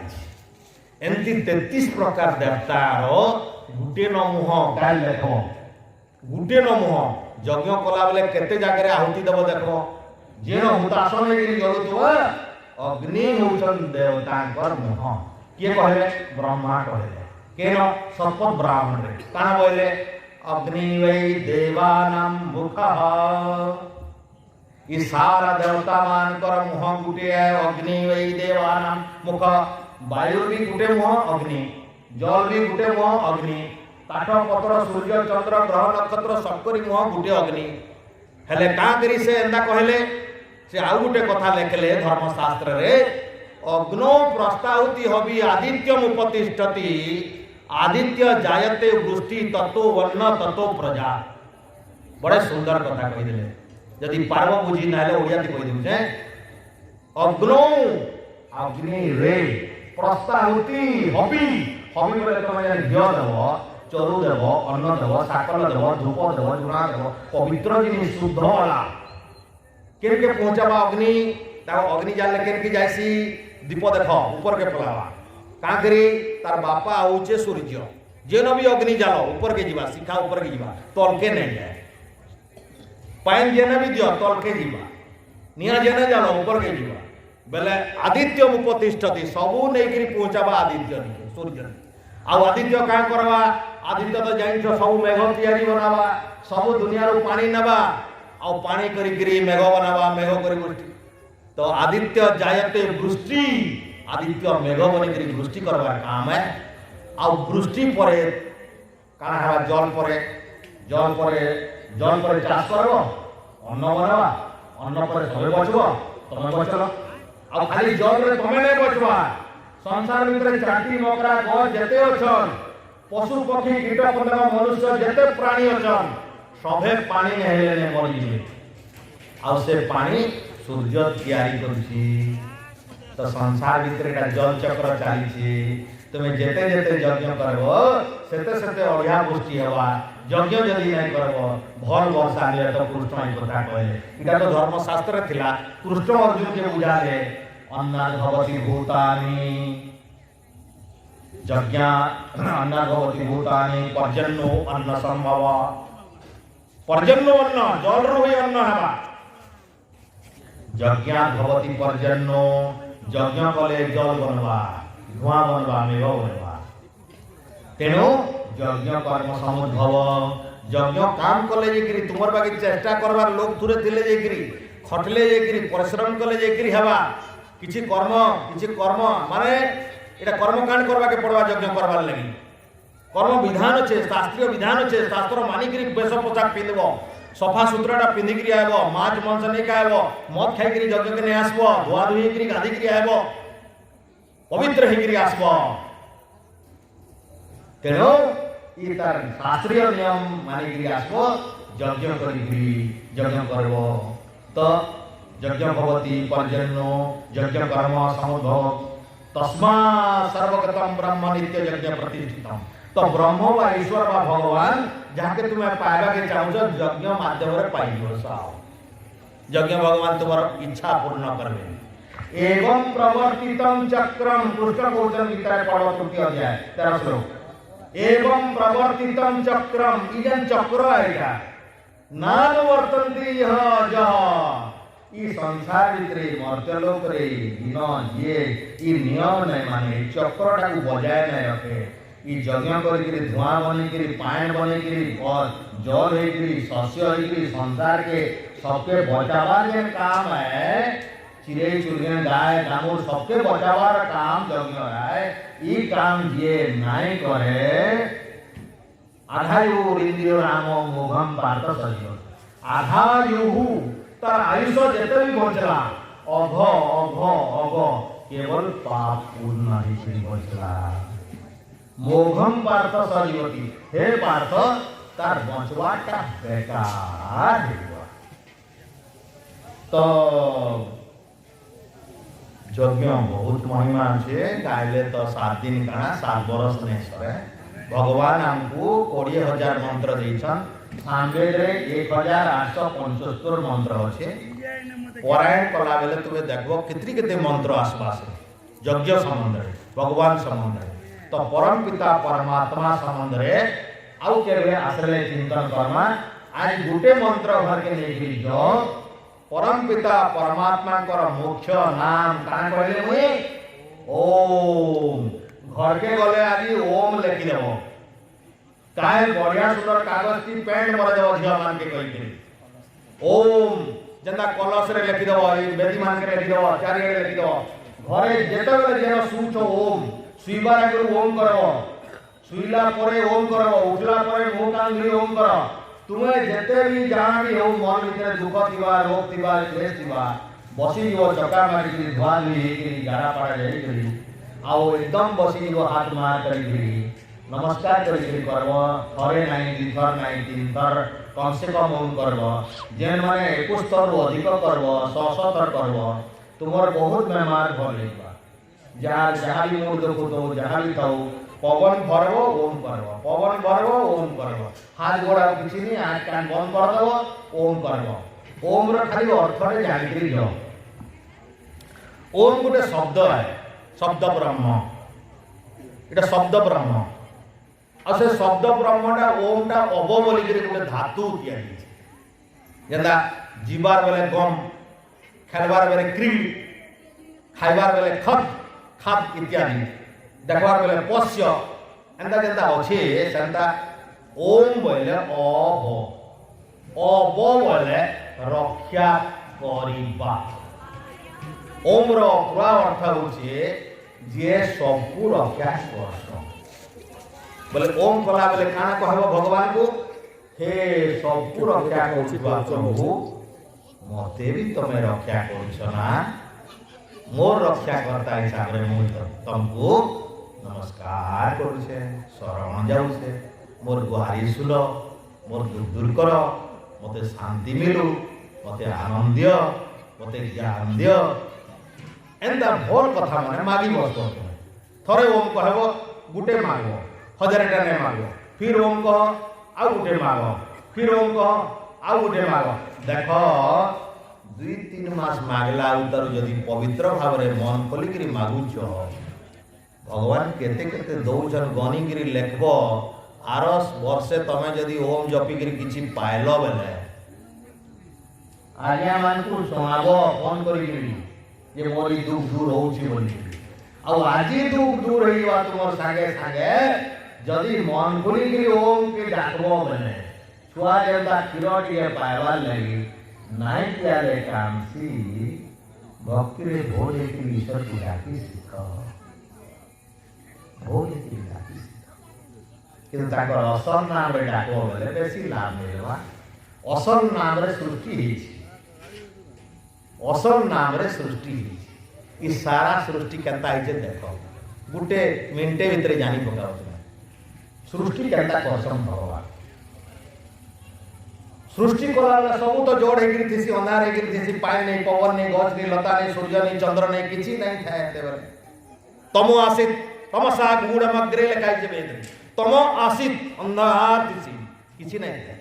एमती 33 प्रकार देवता रो गुटे न मुह काल देखो गुटे न मुह यज्ञ कला बेले केते जागरे आहुति देबो देखो जेनो हुतासन गिरी जलुथो अग्नि होचन देवतांकर मुह के कहले ब्रह्मा कहले केनो सपत ब्राह्मण रे का बोले अग्नि वै देवानां मुखः ई सारा देवता मानकर मुह गुटे है अग्नि वै देवानां मुख वायु भी गुटे मुह अग्नि जल भी गुटे मुह अग्नि काठ पत्र सूर्य चंद्र ग्रह नक्षत्र सबकरी मुह गुटे अग्नि हेले का करी से एंदा कहले से आउ गुटे कथा लेखले धर्मशास्त्र रे अग्नो प्रस्ताहुति हबि आदित्यम उपतिष्ठति आदित्य जायते वृष्टि तत्व वर्ण तत्व प्रजा बड़े सुंदर कथा कहि देले यदि पार्व बुझी ना ले ओडिया कहि देउ जे अग्नो अग्नि रे प्रस्ताहुति हबि हबि बोले तुम घिओ देव चरु देव अन्न देव साकल देव धूप देव जुना देव पवित्र जिनिस शुद्ध वाला केनके पहुंचाबा अग्नि ता अग्नि जाले केनके जायसी दीप देख ऊपर के पलावा का करी तार बापा आउचे सूर्य जेन भी अग्नि जालो ऊपर के जीवा शिखा ऊपर के जीवा तल के नहीं जाए पाइन जेने भी दियो तल के जीवा निया जेने जालो ऊपर के जीवा बेले आदित्य उपतिष्ठति सबु नहीं करी पहुंचाबा आदित्य नहीं सूर्य आ आदित्य का करवा आदित्य तो जाइन छ सब मेघ तैयारी बनावा सब दुनिया रो पानी नेबा आ पानी करी करी मेघ बनावा मेघ करी वृष्टि तो आदित्य जायते वृष्टि आदित्य मेघ बनी करी वृष्टि करवार काम है आ वृष्टि परे काना हवा जल परे चाष करबो अन्न बनावा अन्न परे सबे बचबो तमे बचलो आ खाली जल रे तमे नै बचबा संसार भितर चाटी मकरा गो जेते अछन पशु पक्षी कीट पतंग मनुष्य जेते प्राणी अछन सबे पानी नै हेले नै मरि जिवे आ से पानी सूर्य तैयारी करछि तो संसार भितर एटा जल चक्र चली तुम जेते जेते यज्ञ करबो सेते सेते अढ़िया पुष्टि हेबा यज्ञ जदि नहीं करबो भल वर्षा ले तो कृष्ण ई कथा कहले इटा तो धर्मशास्त्र थिला कृष्ण अर्जुन के बुझाले अन्नाद भवति भूतानि यज्ञ अन्नाद भवति भूतानि पर्जन्यो अन्न संभव पर्जन्यो अन्न जल रो अन्न हेबा यज्ञ भवति पर्जन्यो यज्ञ कले जल बनवा धुआं बनवा मेघ बनवा तेणु यज्ञ कर्म समुद्भव यज्ञ काम कले जेकरी तुमर बाकी चेष्टा करवार लोग दूरे थिले जेकरी खटले जेकरी परिश्रम कले जेकरी हेबा किछि कर्म माने एटा कर्म कांड करबा के पड़वा यज्ञ करबार लागि कर्म विधान छे शास्त्रीय विधान छे शास्त्र मानि करी बेश पोशाक पिंदबो सफा सुतराटा पिंधिकरी आबो माछ मांस नै खाइबो मद खाइकरी यज्ञ के नै आसबो धुआ धुई करी गाधीकरी आबो पवित्र हेकरी आसबो तेणु ई तार शास्त्रीय नियम मानिकरी आसबो यज्ञ करिकरी यज्ञ करबो तो यज्ञ भवति पर्जन्यो यज्ञ कर्म समुद्भव तस्मा सर्वगतम ब्रह्म नित्य यज्ञ प्रतिष्ठितम तो ब्रह्म व ईश्वर व भगवान जाके तुम्हें पाइबा के चाहूछ यज्ञ माध्यम रे पाइबो साओ यज्ञ भगवान तुम्हारा इच्छा पूर्ण करबे एवं प्रवर्तितम चक्रम कृष्ण गोचर गीता पढ़ो तृतीय अध्याय 13 श्लोक एवं प्रवर्तितम चक्रम इजन चक्र है नान वर्तन्ति यह जह ई संसार भितरे मर्त्यलोक रे दिन ये ई नियम नै माने चक्रटा को बजाय नै रखे ई यज्ञ करी धुआं बनी करी पानी बनी करी और जल है करी शस्य है करी संसार के सबके बचावार के काम है चिड़ै चुड़ैल गाय दामुर सबके बचावार काम यज्ञ है ई काम जे नहीं करे आधायु इंद्रिय राम मोघम पार्थ सजो आधायु तार आयुष जेते भी बचला अघ केवल पाप पूर्ण ही बचला मोघम पार्थ सजीवती हे पार्थ तार बचवाटा बेकार हो। तो यज्ञ बहुत महिमा अच्छे गाइले तो 7 दिन काना 7 बरस नहीं सरे। भगवान हमको 20,000 मंत्र देछन। सांबेद रे 1875 मंत्र अच्छे। परायण कला बेले तुमे देखबो केते मंत्र आसपास यज्ञ संबंध रे भगवान संबंध रे तो परम पिता परमात्मा संबंध रे आउ केबे आसले चिंतन करमा। आज गुटे मंत्र घर के लेके जो परम पिता परमात्मा कर मुख्य नाम कान कहले मुई ओम। घर के गले आज ओम लिखि देबो काहे बढ़िया सुंदर कागज की पेंट मर देबो झिया मान के कहि के ओम जंदा कलश रे लिखि देबो बेदी मान के लिखि देबो चारिये लिखि देबो घरे जेते बेले जेनो सुचो ओम सुइबा आगु ओम करबो सुइला परे ओम करबो उठला परे मुंह कान धुई ओम करो। तुम्हें जेते भी जहां भी हो मन भीतर दुख थिबा रोग थिबा क्लेश थिबा बसी जो चका मारी की धुआ ली की गारा पाड़ा जाई करी आओ एकदम बसी जो हाथ मार करी करी नमस्कार करी करबो थरे नहीं दी थर नहीं तीन थर कम से कम ओम करबो जेन माने 21 थर अधिक करबो 100 थर करबो तुमर बहुत बीमार भलेबा जहाँ भी मुंह देखो तो जहाँ भी थाओ पवन भरबो ओम करबो पवन भरबो ओम करबो हाथ गोड़ा किछि नहीं आँख कान बंद कर देबो ओम करबो। ओम रो खाली अर्थ रे जानि करी जो ओम गोटे शब्द है शब्द ब्रह्म एटा शब्द ब्रह्म आ से शब्द ब्रह्मटा ओमटा अब बोली करी गोटे धातु तैयारी जेंदा जीवार बेले गम खेलबार बेले क्रीम खाइबार बेले खत खात इत्यादि देखबार बेले पश्य एंता जेंता अछि सेंता ओम बोले अब बोले रक्षा करिबा। ओम रो पूरा अर्थ होछि जे सबको रक्षा करसन बोले ओम कला बोले काना कहबो भगवान को हे सबको रक्षा करिबा प्रभु मते भी तमे रक्षा करछ ना मोर रक्षा करता हिसाब रे मुई तुमको नमस्कार करूछे शरण जाऊछे मोर गुहारी सुनो मोर दुख दूर करो मते शांति मिलू मते आनंद दियो मते ज्ञान दियो एंदा भोल कथा माने मागी बसतो थरे ओम कहबो गुटे मागो 1000 टा ने मागो फिर ओम कह आ गुटे मागो फिर ओम कह आ गुटे मागो देखो 2-3 मास मागला उतर जदि पवित्र भाव रे मन खोली करी मागुछ भगवान केते केते दौजन गनी करी लेखबो आरस वर्षे तमे जदि ओम जपी करी किछि पाइलो बेले आज्ञा मान को सुनाबो फोन करी जे मोरी दुख दूर होउछि बोली आ आजी दुख दूर होइबा तुमर संगे संगे जदि मन खोली करी ओम के डाकबो बेले छुआ जेंता खिरोटिए पाइबा लगी नाई प्यारे काम सी भक्ति रे भोले की ईश्वर को डाकी सीख भोले की डाकी सीख किंतु ताकर असल नाम रे डाको बोले बेसी लाभ मिलवा। असल नाम रे सृष्टि हिची असल नाम रे सृष्टि हिची ई सारा सृष्टि केनता हिचे देखो गुटे मिनटे भीतर जानी पकाओ सृष्टि केनता करसम भगवान सृष्टि कला सब तो जोड़ हेगिरी थिसी अंधार हेगिरी थिसी पानी नहीं पवन नहीं गछ नहीं लता नहीं सूर्य नहीं चंद्र नहीं किछि नहीं थाए तेबरे तमो आसित तमसा गूढ़मग्रे लेखाइ जे वेद तमो आसित अंधार थिसी किछि नहीं थाए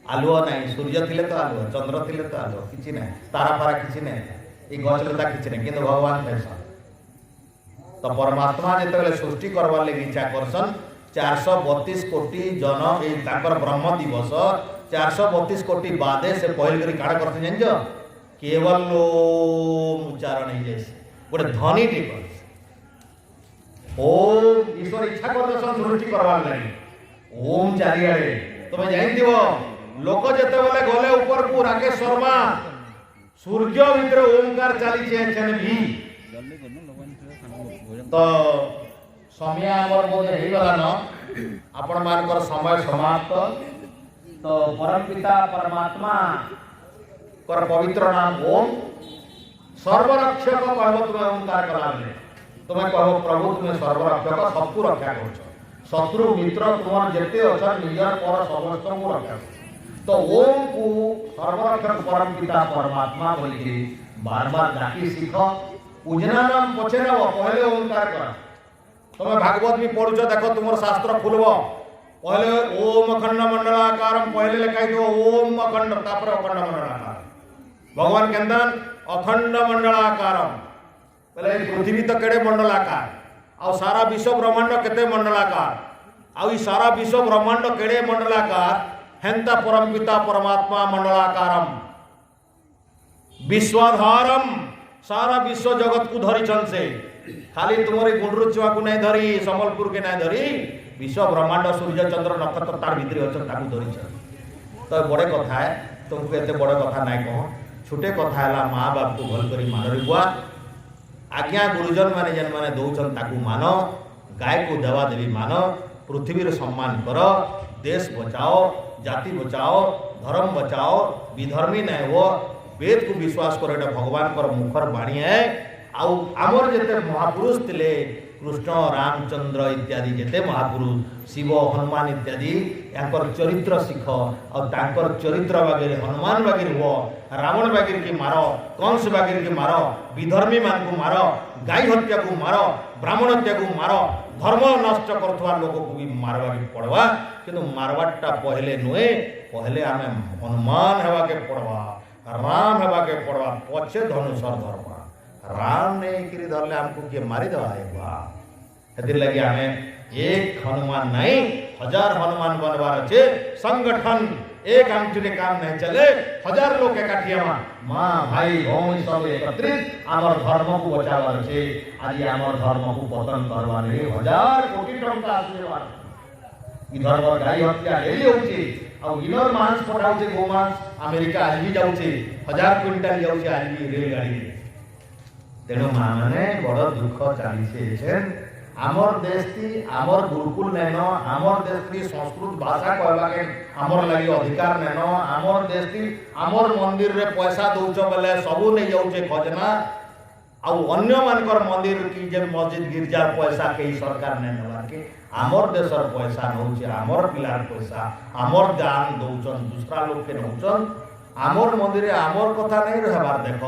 आलुओ नहीं सूर्य थिले तो आलुओ चंद्र थिले तो आलुओ किछि नहीं तारा फारा किछि नहीं ई गछ लता किछि नहीं किंतु भगवान कैसा तो परमात्मा जेते बेले सृष्टि करबा लागि इच्छा करसन 432 कोटी जन ए ताकर ब्रह्म दिवस 432 कोटी बादे से पहल करी काड़ा करते जानजो केवल ओम उच्चारण ही जैसे गोटे ध्वनि टी ओम ईश्वर इच्छा करते सृष्टि करवार लागि ओम चारिआडे तमे जानि दिबो लोक जेते बेले गले ऊपर को राकेश शर्मा सूर्य भीतर ओमकार चाली छे एछन भी तो समय हमर बोधे हे गला न आपण मानकर समय समाप्त तो परम पिता परमात्मा कर पवित्र नाम ओम सर्वरक्षक कहबो तुम ओंकार कला तुम्हें कहो प्रभु तुम्हें सर्वरक्षक सबको रक्षा करछ शत्रु मित्र तुम जिते अच्छा निजर पर समस्त को रक्षा तो ओम को सर्वरक्षक परम पिता परमात्मा बोली बार बार डाकी सीख पूजना नाम पचे नब पहले ओंकार कर तुम भागवत भी पढ़ुच देख तुम शास्त्र खुलब पहले ओम अखंड मंडलाकारम पहले लिखाई दो ओम अखंड तापर अखंड मंडलाकार भगवान केंदन अखंड मंडलाकारम पहले पृथ्वी तो केड़े मंडलाकार आ सारा विश्व ब्रह्मांड केते मंडलाकार आ सारा विश्व ब्रह्मांड केड़े मंडलाकार हेंता परम पिता परमात्मा मंडलाकारम विश्वाधारम सारा विश्व जगत को धरी से खाली तुम्हारी गुंडरू छुआ को नहीं धरी संबलपुर के नहीं धरी विश्व ब्रह्मांड सूर्य चंद्र नक्षत्र तार भितर अच्छा धरी तो बड़े कथा है तुमको एत बड़े कथा नहीं कह छोटे कथा है माँ बाप को भल कर मान रुआ आज्ञा गुरुजन माने जेन माने दौन ताकू मान गाय को देवा देवी मान पृथ्वी सम्मान कर देश बचाओ जाति बचाओ धर्म बचाओ विधर्मी नहीं हो वेद को विश्वास करो एटा भगवान कर मुखर बाणी है आमर जेते महापुरुष थे कृष्ण रामचंद्र इत्यादि जेते महापुरुष शिव हनुमान इत्यादि यांकर चरित्र शिख और चरित्र बागे हनुमान बागे हो रावण बागे की मार कंस बागे की मार विधर्मी मान को मार गाय हत्या को मार ब्राह्मण हत्या को मार धर्म नष्ट करुवा लोक को भी मारवा पड़वा किंतु मारवाटा पहले नुहे पहले आम हनुमान हेबा के पड़वा राम हेबा के पड़वा पछे धनुषर धरवा राम नहीं धरले हमको किए मारिदेवा है लगे आम एक हनुमान नहीं 1000 हनुमान बनवार अच्छे संगठन एक आंगठी काम नहीं चले 1000 लोग एकाठी माँ भाई भौणी सब एकत्रित आमर धर्म को बचावार अच्छे आज आमर धर्म को पतन करवार 1000 कोटी टंका आशीर्वाद इधर गाय हत्या हेली होची और इनर मांस पठाउछे गोमांस अमेरिका आज भी जाउछे 1000 क्विंटल जाउछे आज भी रेलगाड़ी तेणु माँ मैंने बड़ दुख चली आमर देश थी आमर गुरुकुल नैन आमर देश थी संस्कृत भाषा कहवा के आमर लगी अधिकार नैन आमर देश थी आमर मंदिर रे पैसा दौच बेले सबू नहीं जाऊे खजना अन्य मानकर मंदिर की जे मस्जिद गिरजार पैसा कई सरकार नहीं नवार के आमर देशर पैसा नौचे आमर पिलार पैसा आमर दान दौचन दूसरा लोग के नौचन आमर मंदिर आमर कथा नहीं रहबार देख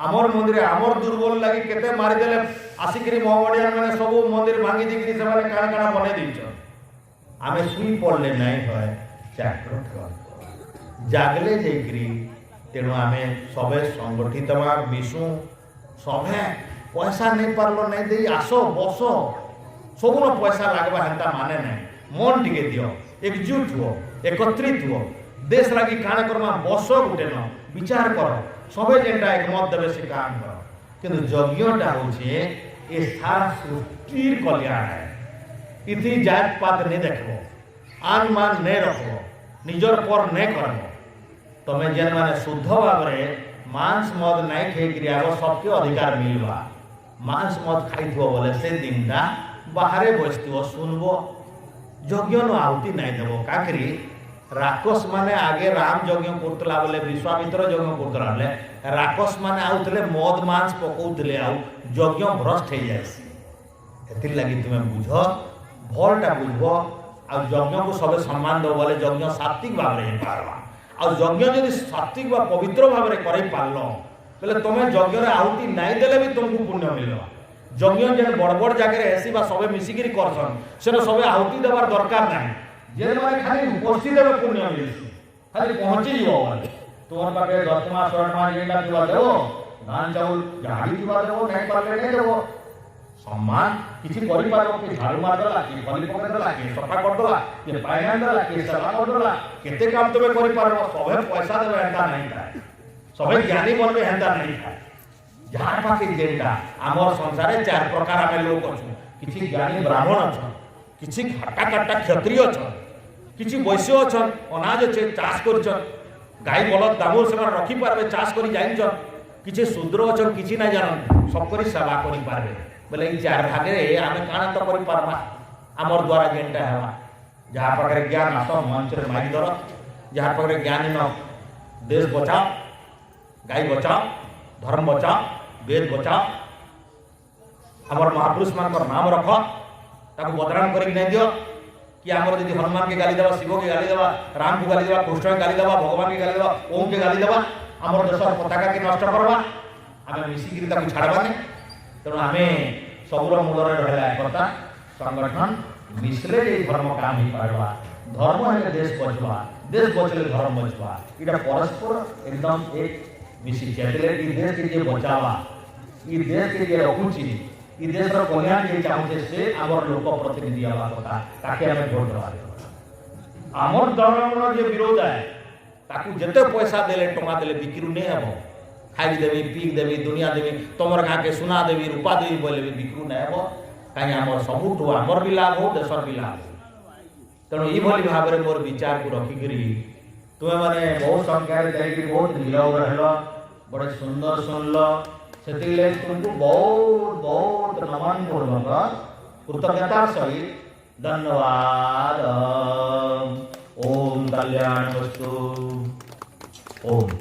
आमर मंदिर आमर दुर्बल लगी केते मारी देले आसिकरी मोहम्मदिया माने सब मंदिर भांगी दिकरी से माने काना काना बने दिछ आमे सुई पड़ले नहीं होय चाकर जागले जेकरी तेणु आमे सबे संगठित मा मिसु सबे पैसा नहीं पारलो नहीं दे आसो बसो सबुनो पैसा लागबा हेंता माने नहीं मन टिके दियो एकजुट हो एकत्रित हो देश लगी काना करमा बस गुटे न विचार कर सबे जेनटा एकमत देवे से काम कर किंतु यज्ञटा होचे ए सारा सृष्टिर कल्याण है इति जात पात नहीं देखबो आन मान नहीं रखबो निजर पर नहीं करबो तमे जेन माने शुद्ध भाबरे मांस मद नहीं खाई क्रियारो सबके अधिकार मिलवा मांस मद खाइथो बोले से दिनटा बाहरे बसथियो सुनबो यज्ञ न आहुति नहीं देबो काकरी राक्षस माने आगे राम यज्ञ करतला बोले विश्वामित्र यज्ञ करतला बोले राक्षस माने आउतले मद मांस पकौतले आउ यज्ञ भ्रष्ट हो जायसी एतिर लागि तुमे बुझ भलटा बुझबो आ यज्ञ को सबे सम्मान दो बोले यज्ञ सात्विक भाव रे पारवा आ यज्ञ यदि सात्विक बा पवित्र भाव रे करै पारलो बोले तुमे यज्ञ रे आहुति नहीं देले भी तुमको पुण्य मिलवा यज्ञ जे बड़ बड़ जागे ऐसी बा सबे मिसिकिरी करछन सेनो सबे आहुति देबार दरकार नाही जे माने खाली उपस्थित देबे पुण्य मिलसी खाली पहुंची जीवो वाले तोर पाके 10 मास 8 मास जेंडा दिवा देबो धान चाउल गाड़ी दिवा देबो नहीं पारले नहीं देबो सम्मान किछि करि पारो कि झाड़ू मार दला कि फली पके दला कि सफा कर दला कि पायन दला कि सेवा कर दला केते काम तबे करि पारो सबे पैसा देबे हेंता नहीं खाए सबे ज्ञानी बनबे हेंता नहीं खाए जार पाके जेंडा हमर संसारे चार प्रकार आमे लोक अछु किछि ज्ञानी ब्राह्मण अछन किछि घाटा काटा क्षत्रिय अछन किछि वैश्य अछन अनाज छे चाष करछन गाय बलद दामोर से रखी पारबे चाष करी जाइछन किछि शूद्र अछन किछि ना जानन सब करी सेवा करी पारबे बोले ई चार भागे आमे काना तो करी पारबा हमर द्वारा जेंटा हेबा जहाँ पाखे ज्ञान आस मंच रे मारी दर जहाँ पाखे ज्ञान न देश बचाओ गाय बचाओ धर्म बचाओ वेद बचाओ हमर महापुरुष मान नाम रख ताको बदनाम कर नहीं दियो कि आमर यदि हनुमान के गाली देवा, शिव के गाली देवा, राम को गाली देवा, कृष्ण के गाली देवा, भगवान के गाली देवा, ओम के गाली देवा, आमर देशर पताका के नष्ट करवा, आमे मिसिकिरी ताकू छाड़बानी। तेणु आमे सबुर मूलरे रहला एकता संगठन मिसले जे धर्म काम ही पारवा। धर्म हेले देश बचवा, देश बचले धर्म बचवा, इटा परस्पर एकदम एक मिसी चेतले ई देश के जे बचावा, ई देश के जे रखुची, ई देश रो कल्याण जे चाहूचे से आमर लोक प्रतिनिधि आवा कथा ताके हमें भोट देवा। आमर धर्म जे विरोध है ताकू जते पैसा देले टका देले बिक्री नहीं हबो, खाई देवी पी देवी दुनिया देवी तमर गाँ के सुना देवी रूपा देवी बोले भी बिक्रू नहीं हबो, कहीं आमर सबुठ आमर भी लाभ हो, देशर भी लाभ हो। तेणु ये भाव में मोर विचार को रखिकी तुम्हें मैंने बहुत संख्यार जाकि बहुत नीरव रह, बड़े सुंदर सुनल, से तुमको बहुत बहुत नमन पूर्वक कृतज्ञता सहित धन्यवाद। ओम कल्याण वस्तु ओम।